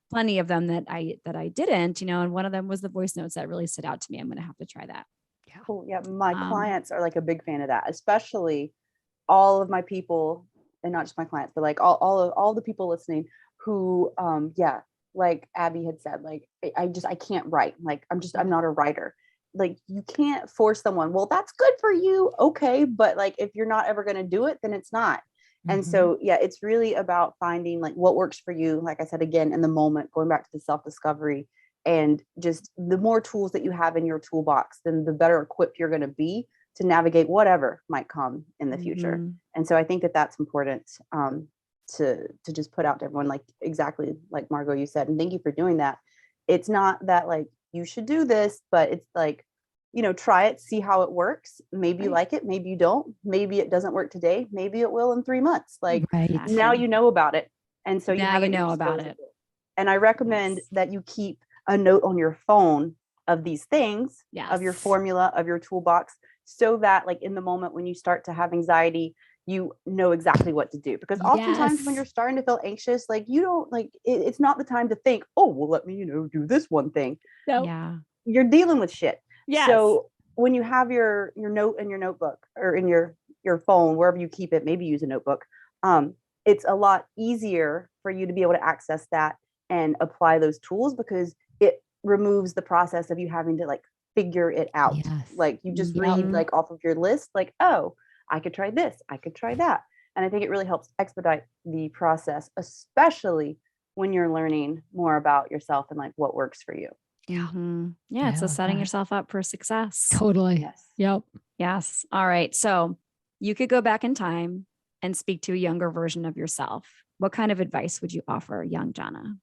plenty of them that I didn't, and one of them was the voice notes that really stood out to me. I'm going to have to try that. Yeah. Cool. Yeah. My clients are like a big fan of that, especially all of my people, and not just my clients, but like all the people listening who, like Abby had said, like, I can't write. Like, I'm not a writer. Like, you can't force someone. Well, that's good for you. Okay. But like, if you're not ever going to do it, then it's not. Mm-hmm. And so, it's really about finding like what works for you. Like I said, again, in the moment, going back to the self-discovery, and just the more tools that you have in your toolbox, then the better equipped you're going to be to navigate whatever might come in the future. Mm-hmm. And so I think that that's important to just put out to everyone, like exactly like Margot, you said, and thank you for doing that. It's not that like you should do this, but it's like, try it, see how it works. Maybe you like it, maybe you don't. Maybe it doesn't work today. Maybe it will in 3 months. Like now you know about it. And so you know about it. And I recommend that you keep a note on your phone of these things, of your formula, of your toolbox, so that like in the moment when you start to have anxiety, you know exactly what to do. Because oftentimes when you're starting to feel anxious, like you don't like it's not the time to think, oh, well, let me, do this one thing. No. You're dealing with shit. Yes. So when you have your note in your notebook or in your phone, wherever you keep it, maybe use a notebook. It's a lot easier for you to be able to access that and apply those tools, because it removes the process of you having to like figure it out. Like you just read like off of your list, like, oh, I could try this, I could try that. And I think it really helps expedite the process, especially when you're learning more about yourself and like what works for you. Yeah. Mm-hmm. Yeah. It's setting yourself up for success. Totally. Yes. Yep. Yes. All right. So you could go back in time and speak to a younger version of yourself, what kind of advice would you offer young Johnna?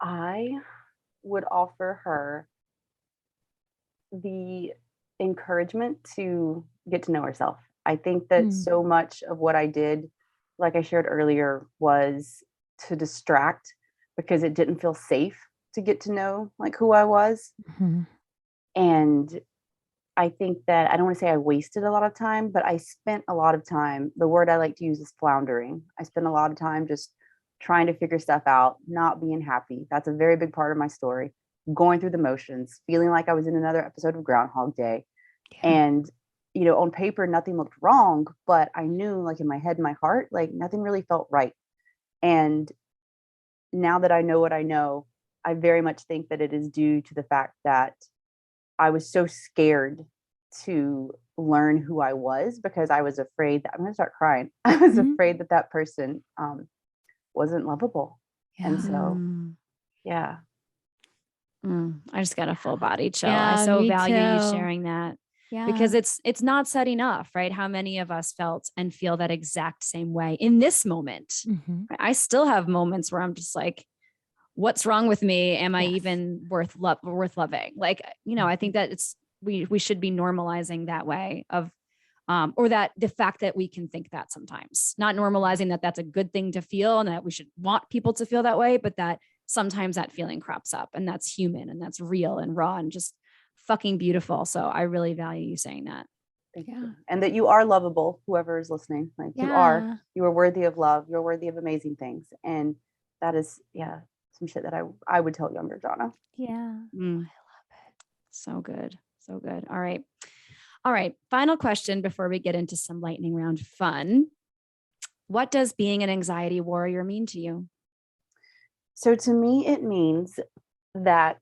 I would offer her the encouragement to get to know herself. I think that so much of what I did, like I shared earlier, was to distract because it didn't feel safe to get to know like who I was. Mm-hmm. And I think that I don't want to say I wasted a lot of time, but I spent a lot of time. The word I like to use is floundering. I spent a lot of time just trying to figure stuff out, not being happy. That's a very big part of my story. Going through the motions, feeling like I was in another episode of Groundhog Day. Yeah. And, you know, on paper, nothing looked wrong, but I knew, like in my head, my heart, like nothing really felt right. And now that I know what I know, I very much think that it is due to the fact that I was so scared to learn who I was because I was afraid that I'm going to start crying. I was afraid that that person wasn't lovable. Yeah. And so, yeah. I just got a full body chill. Yeah, I so me value you too. sharing that. Yeah. Because it's not said enough, right? How many of us felt and feel that exact same way in this moment. Mm-hmm. I still have moments where I'm just like, what's wrong with me? Am I Yes. even worth loving? Like, you know, I think that we should be normalizing that way of, or that the fact that we can think that sometimes, not normalizing that that's a good thing to feel and that we should want people to feel that way, but that sometimes that feeling crops up and that's human and that's real and raw and just fucking beautiful. So I really value you saying that. Thank you. And that you are lovable, whoever is listening. Like you are worthy of love. You're worthy of amazing things. And that is, some shit that I would tell younger Johnna. Yeah. I love it. So good. So good. All right. All right. Final question before we get into some lightning round fun. What does being an anxiety warrior mean to you? So to me, it means that,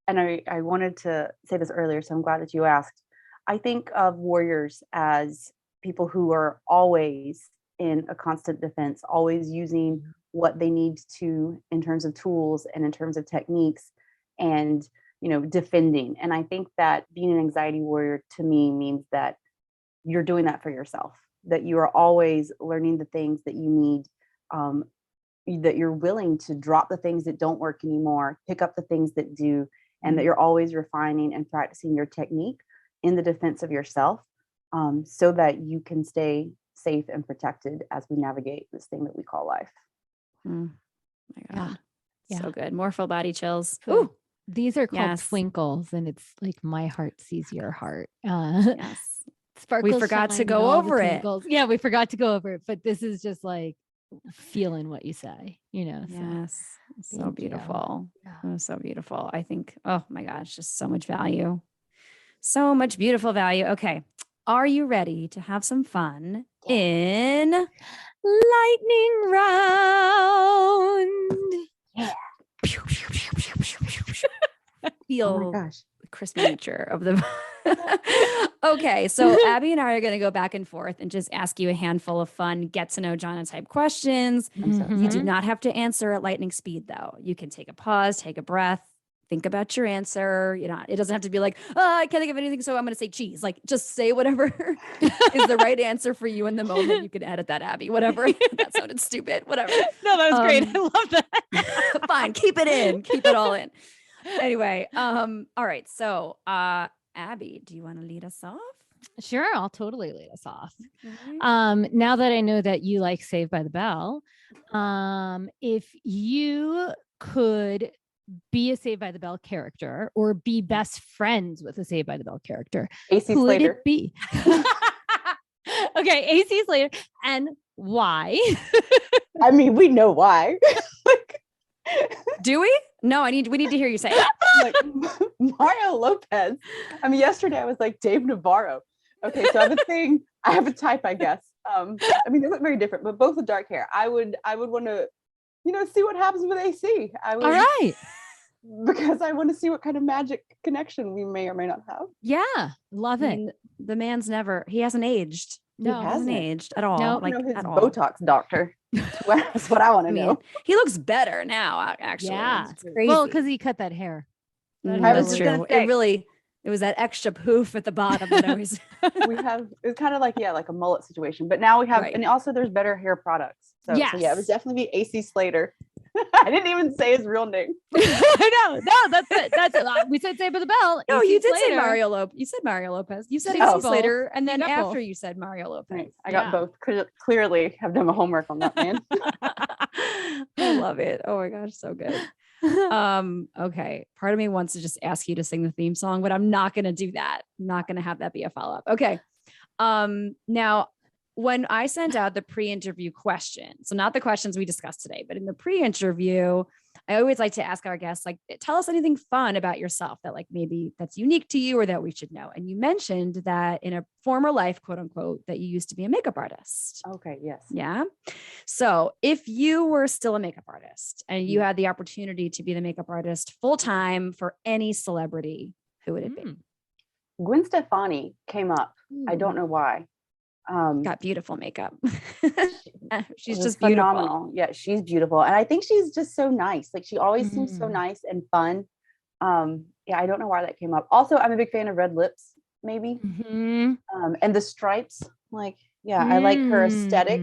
and I wanted to say this earlier, so I'm glad that you asked. I think of warriors as people who are always in a constant defense, always using what they need to in terms of tools and in terms of techniques and, you know, defending. And I think that being an anxiety warrior to me means that you're doing that for yourself, that you are always learning the things that you need, that you're willing to drop the things that don't work anymore, pick up the things that do, and that you're always refining and practicing your technique in the defense of yourself, so that you can stay safe and protected as we navigate this thing that we call life. My God. Yeah. So good. More full body chills. So Ooh. These are called twinkles, and it's like my heart sees your heart. Yes. Sparkles, we forgot to shine, go all the over it. twinkles. Yeah, we forgot to go over it, but this is just like feeling what you say, you know. Yes. So Thank beautiful. you. Oh, so beautiful. I think, oh my gosh, just so much value. So much beautiful value. Okay. Are you ready to have some fun in lightning round? Yeah. Feel oh my gosh. the crispy nature of the. Okay. So Abby and I are going to go back and forth and just ask you a handful of fun, get to know Johnna type questions. You do not have to answer at lightning speed though. You can take a pause, take a breath, think about your answer. You know, it doesn't have to be like, oh, I can't think of anything, so I'm going to say cheese. Like, just say whatever is the right answer for you in the moment. You can edit that, Abby. Whatever. That sounded stupid. Whatever. No, that was great. I love that. Fine. Keep it in. Keep it all in. Anyway. All right. So, Abby, do you want to lead us off? Sure, I'll totally lead us off. Okay. Now that I know that you like Saved by the Bell, if you could be a Saved by the Bell character or be best friends with a Saved by the Bell character, AC who would Slater. it be? Okay, AC Slater. And why? I mean, we know why. Do we? No, we need to hear you say it. Like Mario Lopez. I mean, yesterday I was like Dave Navarro. Okay, so I have a type, I guess. I mean, they look very different, but both with dark hair. I would want to, see what happens with AC. All right. Because I want to see what kind of magic connection we may or may not have. Yeah, love it. mean, the man's he hasn't aged. No, he hasn't aged at all. Nope. Like his at all. Botox doctor. That's what I want to know. He looks better now, actually. Yeah. It's crazy. Well, because he cut that hair. That's true. It It was that extra poof at the bottom that always. It's kind of like, like a mullet situation, but now we have, Right. and also there's better hair products. So yeah, it was definitely be AC Slater. I didn't even say his real name. No, that's it. That's it. We said Saved by the Bell. No, AC you did Slater. say Mario Lopez. You said Mario Lopez. You said Oh. AC Slater, and then got after both. you said Mario Lopez. Right. I got both. Clearly have done my homework on that, man. I love it. Oh my gosh, so good. Okay. Part of me wants to just ask you to sing the theme song, but I'm not going to do that. I'm not going to have that be a follow-up. Okay. Now when I sent out the pre-interview question, so not the questions we discussed today, but in the pre-interview, I always like to ask our guests, like, tell us anything fun about yourself that like maybe that's unique to you or that we should know. And you mentioned that in a former life, quote unquote, that you used to be a makeup artist. Okay. Yes. Yeah. So if you were still a makeup artist and you had the opportunity to be the makeup artist full-time for any celebrity, who would it be? Gwen Stefani came up. I don't know why. Got beautiful makeup. She's just just beautiful. phenomenal. Yeah, she's beautiful. And I think she's just so nice. Like she always seems so nice and fun. Yeah, I don't know why that came up. Also, I'm a big fan of red lips, maybe. And the stripes, like, yeah, I like her aesthetic.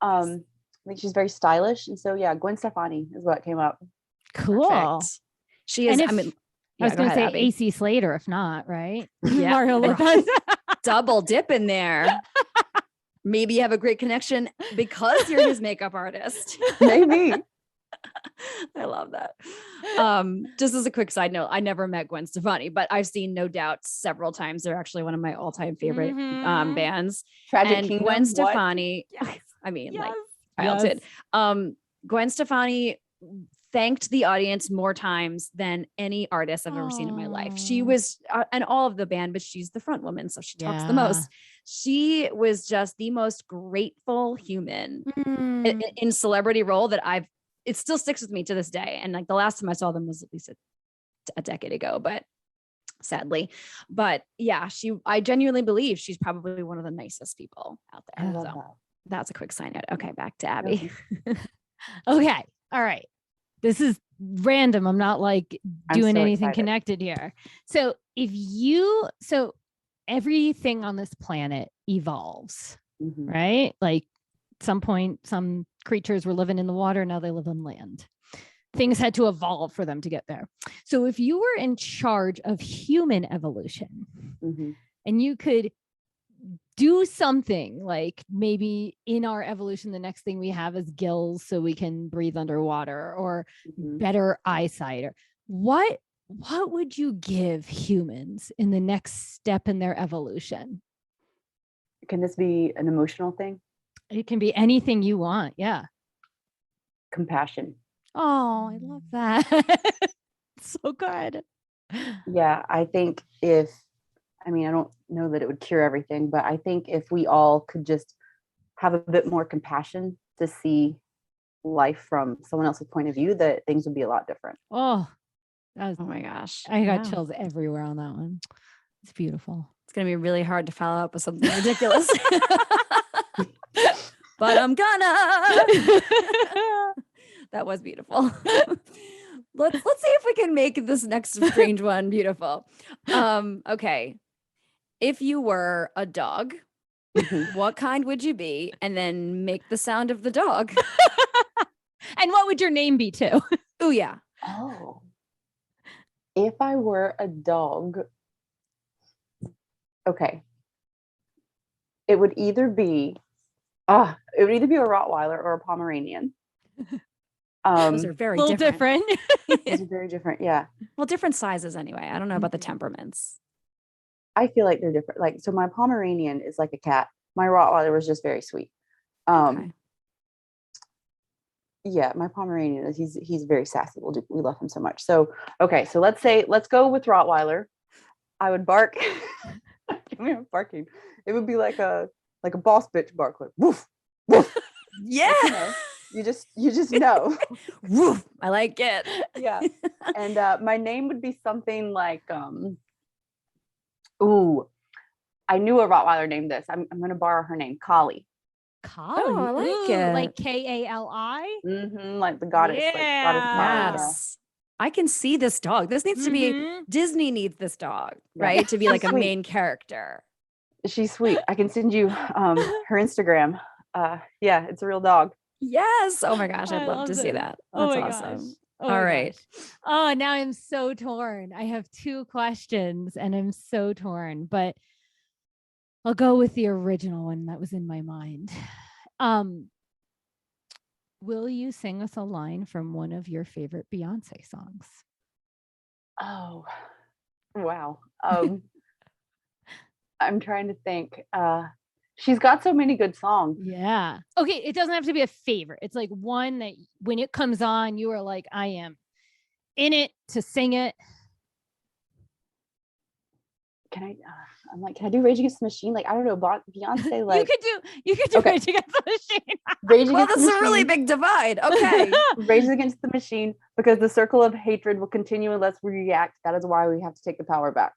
I think she's very stylish. And so yeah, Gwen Stefani is what came up. Cool. Perfect. She is, I was going to say Abby. AC Slater, if not, right? Yeah. Mario Lopez. Double dip in there. Maybe you have a great connection because you're his makeup artist. Maybe. I love that. Just as a quick side note, I never met Gwen Stefani, but I've seen No Doubt several times. They're actually one of my all-time favorite bands. Tragic and Kingdom, Gwen Stefani, like childhood. Gwen Stefani thanked the audience more times than any artist I've ever seen in my life. She was, and all of the band, but she's the front woman, so she talks the most. She was just the most grateful human in celebrity role that it still sticks with me to this day. And like the last time I saw them was at least a decade ago, but sadly, yeah, I genuinely believe she's probably one of the nicest people out there. I love that. That's a quick sign out. Okay. Back to Abby. Okay. All right. This is random. I'm not like doing anything excited. Connected here. So everything on this planet evolves, right? Like some point, some creatures were living in the water. Now they live on land. Things had to evolve for them to get there. So if you were in charge of human evolution and you could do something like maybe in our evolution, the next thing we have is gills so we can breathe underwater or better eyesight, or what would you give humans in the next step in their evolution? Can this be an emotional thing? It can be anything you want. Yeah. Compassion. Oh, I love that. So good. Yeah, I think I don't know that it would cure everything, but I think if we all could just have a bit more compassion to see life from someone else's point of view, that things would be a lot different. Oh my gogosh. I got chills everywhere on that one. It's beautiful. It's going to be really hard to follow up with something ridiculous. But I'm gonna. That was beautiful. Let's see if we can make this next strange one beautiful. Okay. If you were a dog, what kind would you be? And then make the sound of the dog. And what would your name be too? Oh yeah. Oh. If I were a dog, okay. It would either be a Rottweiler or a Pomeranian. Those are very different. Those are very different. Yeah. Well, different sizes anyway. I don't know about the temperaments. I feel like they're different. Like, so my Pomeranian is like a cat. My Rottweiler was just very sweet. Yeah, my Pomeranian is he's very sassy. We love him so much. So okay, so let's go with Rottweiler. I would bark. Give me a barking. It would be like a boss bitch bark, like woof, woof. Yeah. Like, you just know. Woof. I like it. Yeah. And my name would be something like I knew a Rottweiler named this. I'm gonna borrow her name, Kali. Kali. Oh, I like it. Like Kali. Like the goddess. Yeah. Like goddess Kali. Yes. I can see this dog. This needs to be, Disney needs this dog, right? To be like a main character. She's sweet. I can send you her Instagram. Yeah, it's a real dog. Yes. Oh my gosh. I'd love to see that. That's awesome. Gosh. Oh all right. Gosh. Oh, now I'm so torn. I have 2 questions and I'm so torn, but I'll go with the original one that was in my mind. Will you sing us a line from one of your favorite Beyonce songs? Oh, wow. I'm trying to think. She's got so many good songs. Yeah. Okay. It doesn't have to be a favorite. It's like one that when it comes on, you are like, I am in it to sing it. Can I do Rage Against the Machine? Like, I don't know, Beyonce, like you could do okay. Rage Against the Machine. Well, this is a really big divide. Okay. Rage Against the Machine, because the circle of hatred will continue unless we react. That is why we have to take the power back.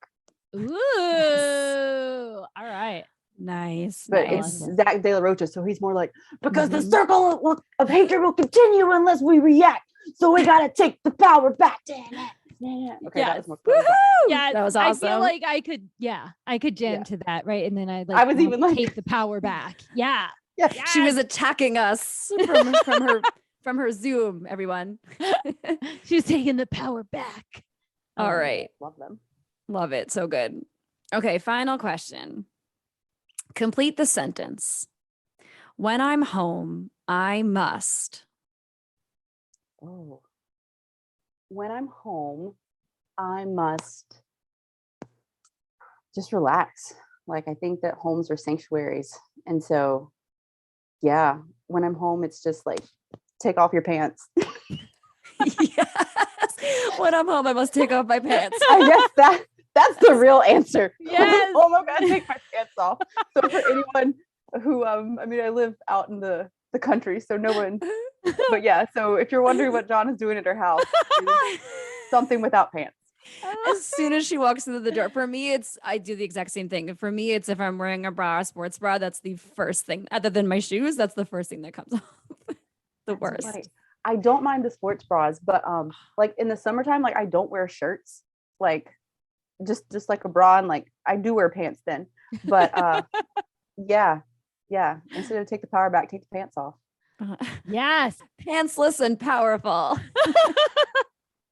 Ooh. Yes. All right. Nice. But it's Zach De La Rocha, so he's more like, because the circle of hatred will continue unless we react. So we gotta take the power back. Damn it. Okay, yes. that was more fun. Yeah, that was awesome. I feel like I could jam to that, right? And then I was even like, take the power back. Yeah. Yeah. Yes. She was attacking us from her Zoom, everyone. She was taking the power back. All right. Love them. Love it. So good. Okay, final question. Complete the sentence. When I'm home, I must. Oh. When I'm home, I must just relax. Like, I think that homes are sanctuaries. And so, yeah, when I'm home, it's just like, take off your pants. Yes. When I'm home, I must take off my pants. I guess that's the real answer. Yes. Oh my God, take my pants off. So for anyone who, I live out in the country, so no one, but yeah, so if you're wondering what Johnna's doing at her house, something without pants. As soon as she walks through the door, for me, I do the exact same thing. For me, it's if I'm wearing a bra, a sports bra, that's the first thing, other than my shoes, that's the first thing that comes off. The worst. Right. I don't mind the sports bras, but like in the summertime, like I don't wear shirts, like just like a bra, and like I do wear pants then. But yeah. Instead of take the power back, take the pants off. Yes. Pantsless and powerful.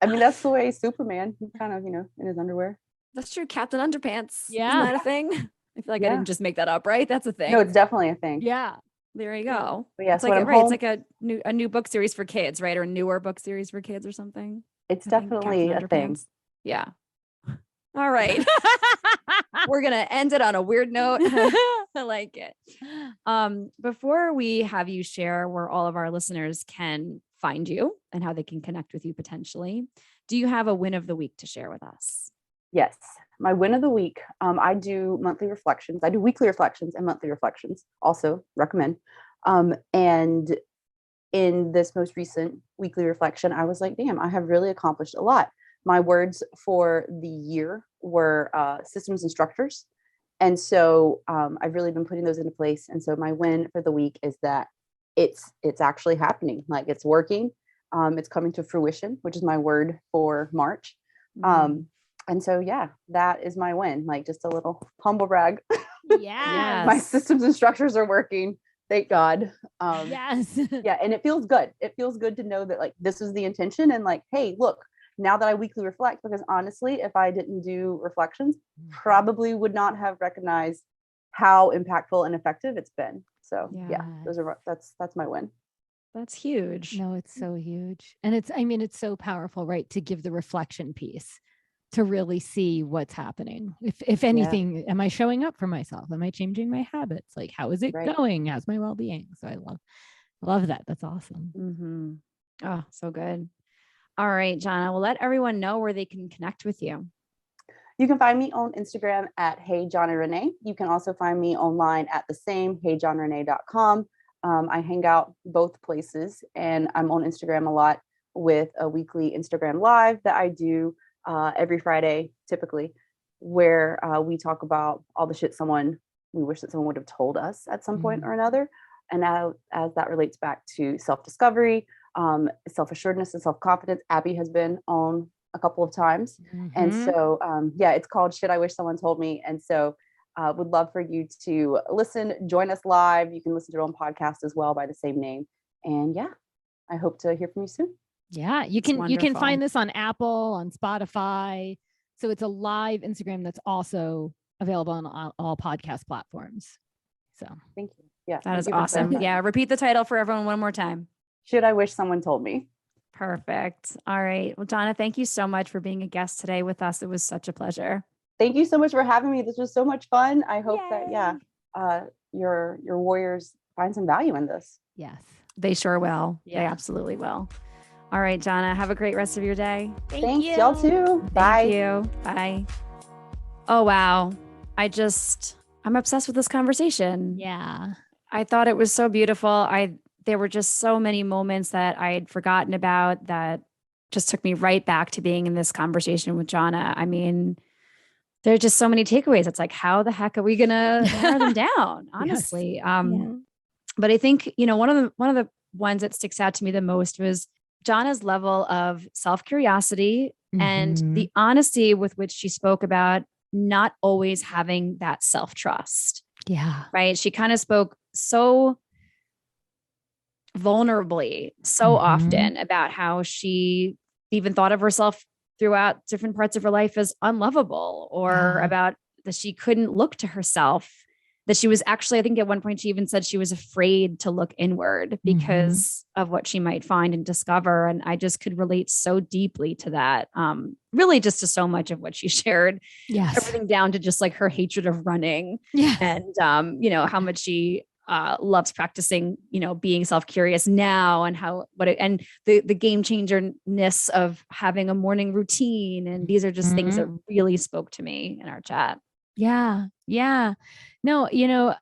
I mean, that's the way Superman, he kind of, in his underwear. That's true. Captain Underpants. Yeah. Isn't that a thing? I feel like I didn't just make that up, right? That's a thing. No, it's definitely a thing. Yeah. There you go. But yeah, it's like, right, it's like a new book series for kids, right? Or a newer book series for kids or something. It's definitely a thing. Yeah. All right. We're going to end it on a weird note. I like it. Before we have you share where all of our listeners can find you and how they can connect with you potentially, do you have a win of the week to share with us? Yes. My win of the week. I do monthly reflections. I do weekly reflections and monthly reflections. Also recommend. And in this most recent weekly reflection, I was like, damn, I have really accomplished a lot. My words for the year were systems and structures. And so I've really been putting those into place. And so my win for the week is that it's actually happening. Like, it's working. It's coming to fruition, which is my word for March. And so, yeah, that is my win. Like, just a little humble brag. Yeah. My systems and structures are working. Thank God. Yes. Yeah. And it feels good. It feels good to know that, like, this is the intention, and like, hey, look, now that I weekly reflect, because honestly, if I didn't do reflections, probably would not have recognized how impactful and effective it's been. So yeah, that's my win. That's huge. No, it's so huge. And it's so powerful, right? To give the reflection piece, to really see what's happening. If anything, am I showing up for myself? Am I changing my habits? Like, how is it going? How's my well-being? So I love that. That's awesome. Mm-hmm. Oh, so good. All right, Johnna, we'll let everyone know where they can connect with you. You can find me on Instagram at Hey Johnna Renée. You can also find me online at the same heyjohnrenee.com. I hang out both places, and I'm on Instagram a lot with a weekly Instagram live that I do every Friday, typically, where we talk about all the shit we wish that someone would have told us at some point or another. And as that relates back to self-discovery, self-assuredness and self-confidence. Abby has been on a couple of times. And so, it's called Shit I Wish Someone Told Me. And so would love for you to listen, join us live. You can listen to it on podcast as well by the same name. And I hope to hear from you soon. Yeah, you can find this on Apple, on Spotify. So it's a live Instagram that's also available on all podcast platforms. So thank you. Yeah, that is awesome. Yeah, repeat the title for everyone one more time. Should I Wish Someone Told Me? Perfect. All right. Well, Johnna, thank you so much for being a guest today with us. It was such a pleasure. Thank you so much for having me. This was so much fun. I hope that your warriors find some value in this. Yes, they sure will. Yeah. They absolutely will. All right, Johnna, have a great rest of your day. Thanks, y'all too. Bye. Thank you. Bye. Oh, wow. I'm obsessed with this conversation. Yeah. I thought it was so beautiful. There were just so many moments that I had forgotten about that just took me right back to being in this conversation with Johnna. I mean, there are just so many takeaways. It's like, how the heck are we going to narrow them down? Honestly. Yes. But I think, one of the ones that sticks out to me the most was Johnna's level of self-curiosity and the honesty with which she spoke about not always having that self-trust. Yeah. Right. She kind of spoke so vulnerably, so often about how she even thought of herself throughout different parts of her life as unlovable, or about that she couldn't look to herself, that she was actually, I think at one point she even said she was afraid to look inward because of what she might find and discover. And I just could relate so deeply to that. Really just to so much of what she shared, everything down to just like her hatred of running and, how much she loves practicing, being self-curious now, and and the game changer-ness of having a morning routine. And these are just things that really spoke to me in our chat. Yeah. Yeah. No,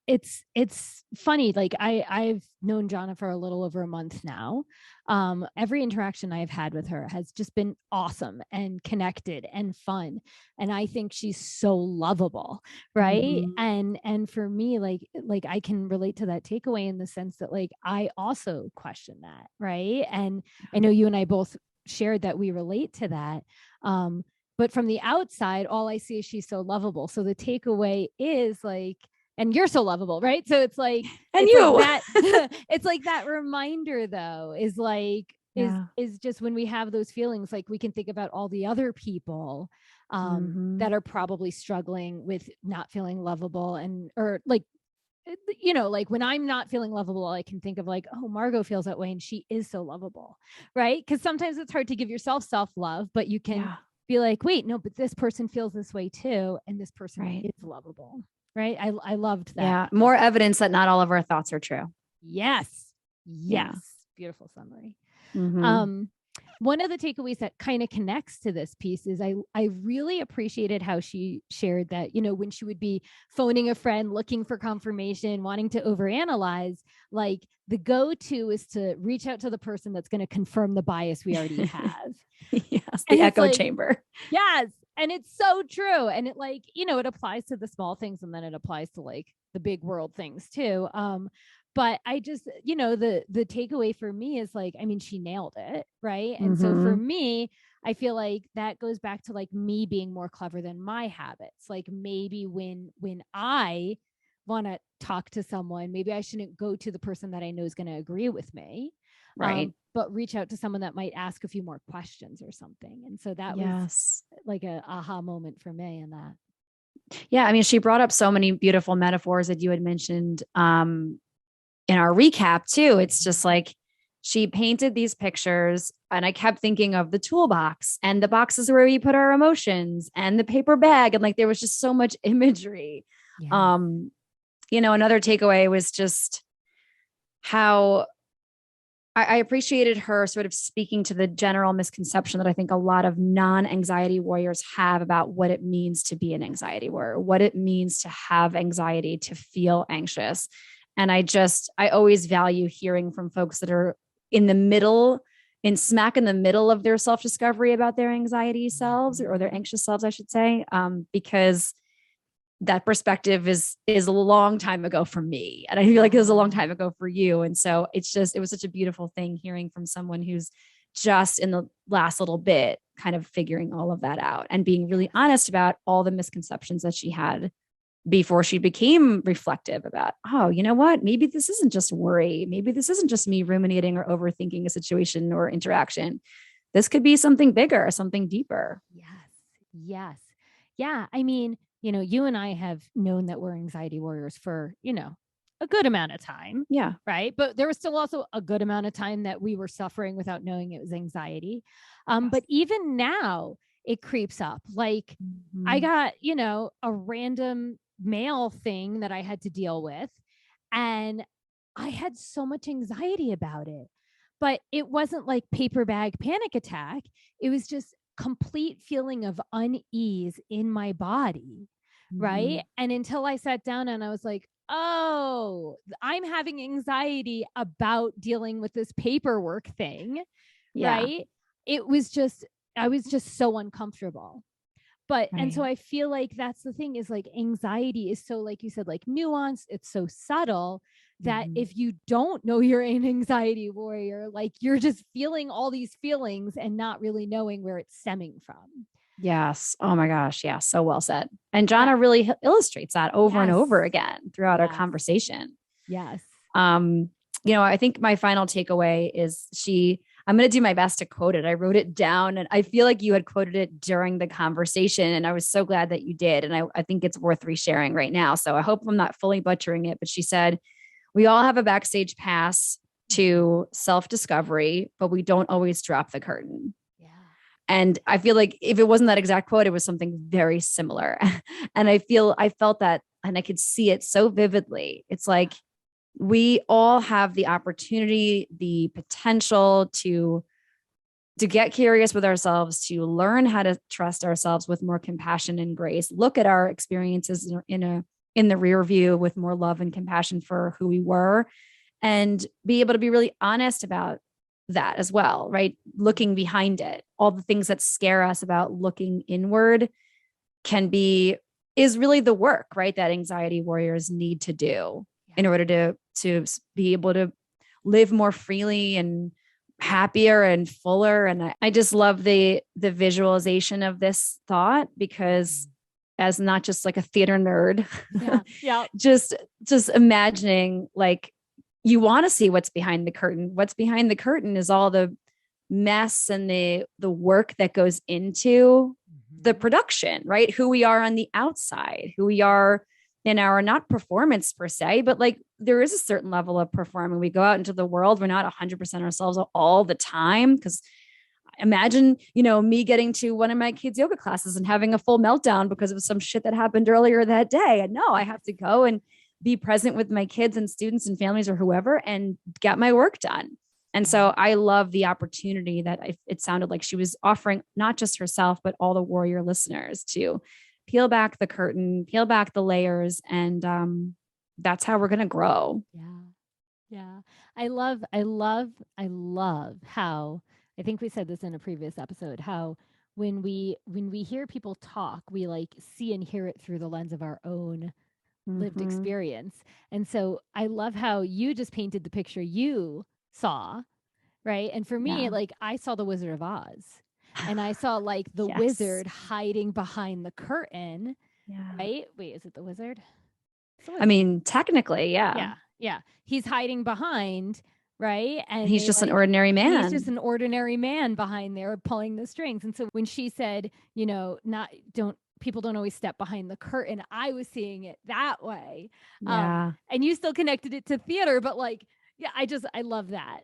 it's funny. Like I've known Johnna for a little over a month now. Every interaction I've had with her has just been awesome and connected and fun. And I think she's so lovable. Right. And for me, like I can relate to that takeaway in the sense that like, I also question that. Right. And I know you and I both shared that we relate to that. But from the outside, all I see is she's so lovable. So the takeaway is like, and you're so lovable, right? So it's like, and you, like that, it's like that reminder though, is like, is just when we have those feelings, like we can think about all the other people that are probably struggling with not feeling lovable, or like, like when I'm not feeling lovable, I can think of like, oh, Margot feels that way and she is so lovable, right? Because sometimes it's hard to give yourself self-love, but you can be like, wait, no, but this person feels this way too. And this person is lovable. Right. I loved that. Yeah. More evidence that not all of our thoughts are true. Yes. Beautiful summary. One of the takeaways that kind of connects to this piece is I really appreciated how she shared that, when she would be phoning a friend, looking for confirmation, wanting to overanalyze, like the go-to is to reach out to the person that's going to confirm the bias we already have. Yes. The echo chamber. Yes. And it's so true. And it like, it applies to the small things, and then it applies to like the big world things too. But I just, the takeaway for me is like, I mean, she nailed it. Right. And so for me, I feel like that goes back to like me being more clever than my habits. Like maybe when I want to talk to someone, maybe I shouldn't go to the person that I know is going to agree with me. Right. But reach out to someone that might ask a few more questions or something. And so that was like a aha moment for me in that. Yeah. I mean, she brought up so many beautiful metaphors that you had mentioned in our recap too. It's just like she painted these pictures, and I kept thinking of the toolbox and the boxes where we put our emotions and the paper bag. And like, there was just so much imagery. Yeah. Another takeaway was just how I appreciated her sort of speaking to the general misconception that I think a lot of non-anxiety warriors have about what it means to be an anxiety warrior, what it means to have anxiety, to feel anxious. And I always value hearing from folks that are smack in the middle of their self-discovery about their anxiety selves, or their anxious selves, I should say, because that perspective is a long time ago for me. And I feel like it was a long time ago for you. And so it was such a beautiful thing hearing from someone who's just in the last little bit kind of figuring all of that out and being really honest about all the misconceptions that she had before she became reflective about, oh, you know what? Maybe this isn't just worry. Maybe this isn't just me ruminating or overthinking a situation or interaction. This could be something bigger, something deeper. Yes. Yes. Yeah. I mean, you and I have known that we're anxiety warriors for, a good amount of time. Yeah. Right. But there was still also a good amount of time that we were suffering without knowing it was anxiety. But even now it creeps up. Like I got, a random mail thing that I had to deal with, and I had so much anxiety about it, but it wasn't like paper bag panic attack. It was just complete feeling of unease in my body. Right. And until I sat down and I was like, oh, I'm having anxiety about dealing with this paperwork thing. Yeah. Right. I was just so uncomfortable. But, and so I feel like that's the thing is like anxiety is so, like you said, like nuanced. It's so subtle that if you don't know you're an anxiety warrior, like you're just feeling all these feelings and not really knowing where it's stemming from. Yes. Oh my gosh. Yeah. So well said. And Johnna really illustrates that over and over again throughout our conversation. Yes. I think my final takeaway is I'm going to do my best to quote it. I wrote it down and I feel like you had quoted it during the conversation and I was so glad that you did. And I think it's worth resharing right now. So I hope I'm not fully butchering it, but she said, we all have a backstage pass to self-discovery, but we don't always drop the curtain. And I feel like if it wasn't that exact quote, it was something very similar. And I felt that, and I could see it so vividly. It's like we all have the opportunity, the potential to get curious with ourselves, to learn how to trust ourselves with more compassion and grace, look at our experiences in the rear view with more love and compassion for who we were, and be able to be really honest about that as well, right? Looking behind it, all the things that scare us about looking inward is really the work, right? That anxiety warriors need to do in order to be able to live more freely and happier and fuller. And I just love the visualization of this thought, because as not just like a theater nerd, just imagining like, you want to see what's behind the curtain. What's behind the curtain is all the mess and the work that goes into the production, right? Who we are on the outside, who we are in our, not performance per se, but like there is a certain level of performing. We go out into the world. We're not 100% ourselves all the time. Because imagine, me getting to one of my kids' yoga classes and having a full meltdown because of some shit that happened earlier that day. And no, I have to go and be present with my kids and students and families or whoever and get my work done. And so I love the opportunity that it sounded like she was offering, not just herself, but all the warrior listeners, to peel back the curtain, peel back the layers. And that's how we're going to grow. Yeah. I love how, I think we said this in a previous episode, how when we hear people talk, we like see and hear it through the lens of our own lived experience. And so I love how you just painted the picture you saw, right? And for me, like I saw the Wizard of Oz and I saw like the wizard hiding behind the curtain, right? Wait, is it the wizard? I mean, technically, yeah. He's hiding behind, right? And he's just an ordinary man. He's just an ordinary man behind there pulling the strings. And so when she said, people don't always step behind the curtain, I was seeing it that way. And you still connected it to theater, but like, I love that.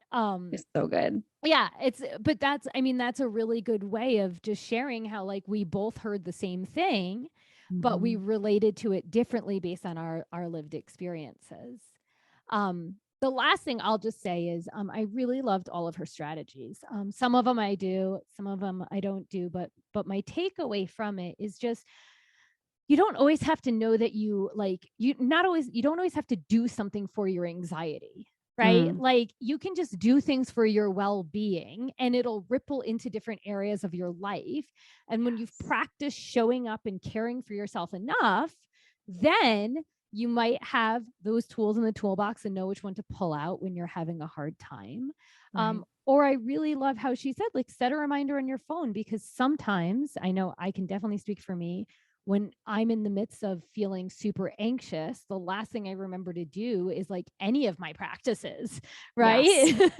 It's so good. Yeah, that's a really good way of just sharing how like we both heard the same thing, but we related to it differently based on our lived experiences. The last thing I'll just say is I really loved all of her strategies. Some of them I do, some of them I don't do, but my takeaway from it is just, you don't always have to know that you don't always have to do something for your anxiety, right? Like you can just do things for your well-being and it'll ripple into different areas of your life. And when you've practiced showing up and caring for yourself enough, then you might have those tools in the toolbox and know which one to pull out when you're having a hard time. Right. Or I really love how she said, like, set a reminder on your phone, because sometimes, I know I can definitely speak for me, when I'm in the midst of feeling super anxious, the last thing I remember to do is like any of my practices, right? Yes.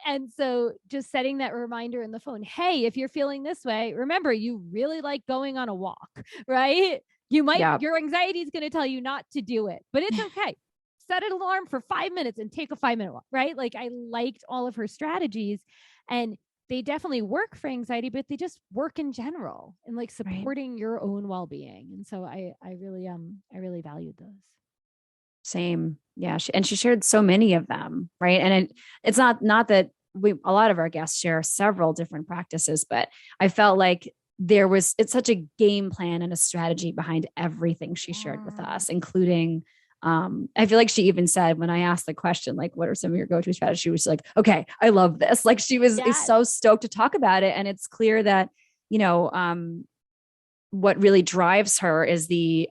And so just setting that reminder in the phone, hey, if you're feeling this way, remember, you really like going on a walk, right? Your anxiety is going to tell you not to do it, but it's okay. Set an alarm for 5 minutes and take a 5-minute walk, right? Like, I liked all of her strategies, and they definitely work for anxiety, but they just work in general and like supporting your own well-being. And so I really valued those. Same. Yeah. She shared so many of them. Right. And it's not that a lot of our guests share several different practices, but I felt like it's such a game plan and a strategy behind everything she shared with us, including, I feel like she even said, when I asked the question, like, what are some of your go-to strategies? She was like, okay, I love this. Like, she was so stoked to talk about it. And it's clear that, what really drives her is the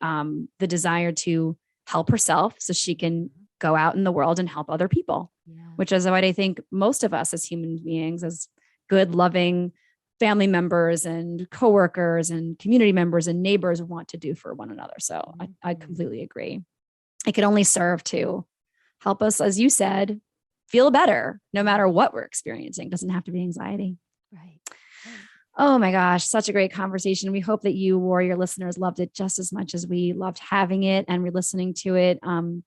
desire to help herself so she can go out in the world and help other people, which is what I think most of us as human beings, as good, loving family members and coworkers and community members and neighbors, want to do for one another. So I completely agree. It can only serve to help us, as you said, feel better no matter what we're experiencing. It doesn't have to be anxiety. Right. Oh my gosh, such a great conversation. We hope that you, Warrior listeners, loved it just as much as we loved having it and re-listening to it.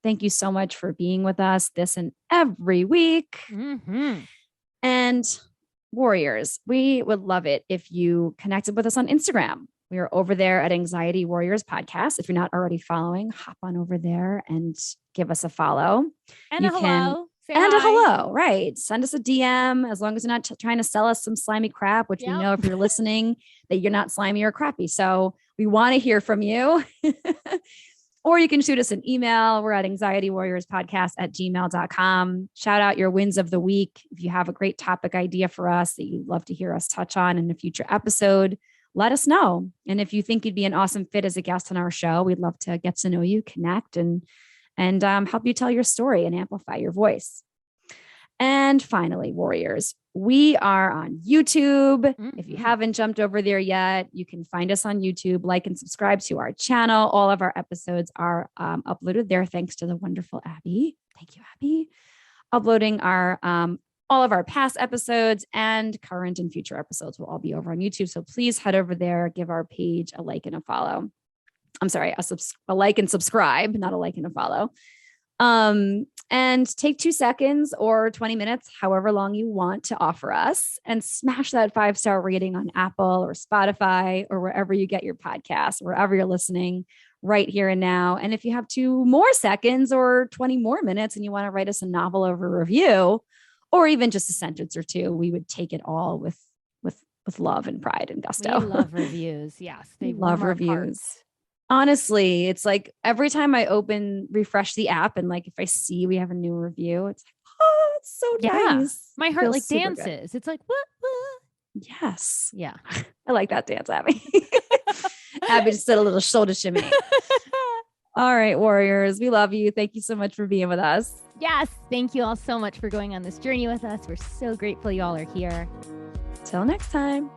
Thank you so much for being with us this and every week. Mm-hmm. And Warriors, we would love it if you connected with us on Instagram. We are over there at Anxiety Warriors Podcast. If you're not already following, hop on over there and give us a follow. And a hello. And a hello, right? Send us a DM, as long as you're not trying to sell us some slimy crap, which we know if you're listening that you're not slimy or crappy. So we want to hear from you. Or you can shoot us an email. We're at anxietywarriorspodcast@gmail.com. Shout out your wins of the week. If you have a great topic idea for us that you'd love to hear us touch on in a future episode, let us know. And if you think you'd be an awesome fit as a guest on our show, we'd love to get to know you, connect, and help you tell your story and amplify your voice. And finally, Warriors, we are on YouTube. Mm-hmm. If you haven't jumped over there yet, you can find us on YouTube, like and subscribe to our channel. All of our episodes are uploaded there, thanks to the wonderful Abby. Thank you, Abby. Uploading our all of our past episodes and current and future episodes will all be over on YouTube. So please head over there, give our page a like and a follow. I'm sorry, a like and subscribe, not a like and a follow. And take 2 seconds or 20 minutes, however long you want to offer us, and smash that 5-star rating on Apple or Spotify or wherever you get your podcasts, wherever you're listening right here and now. And if you have 2 more seconds or 20 more minutes and you want to write us a novel over review, or even just a sentence or 2, we would take it all with love and pride and gusto. We love reviews. Yes. They love reviews. Honestly, it's like every time I refresh the app, and like if I see we have a new review, it's like, oh, it's so nice. My heart like dances. Good. It's like, what? Yes. Yeah. I like that dance, Abby. Abby just did a little shoulder shimmy. All right, Warriors, we love you. Thank you so much for being with us. Yes. Thank you all so much for going on this journey with us. We're so grateful y'all are here. Till next time.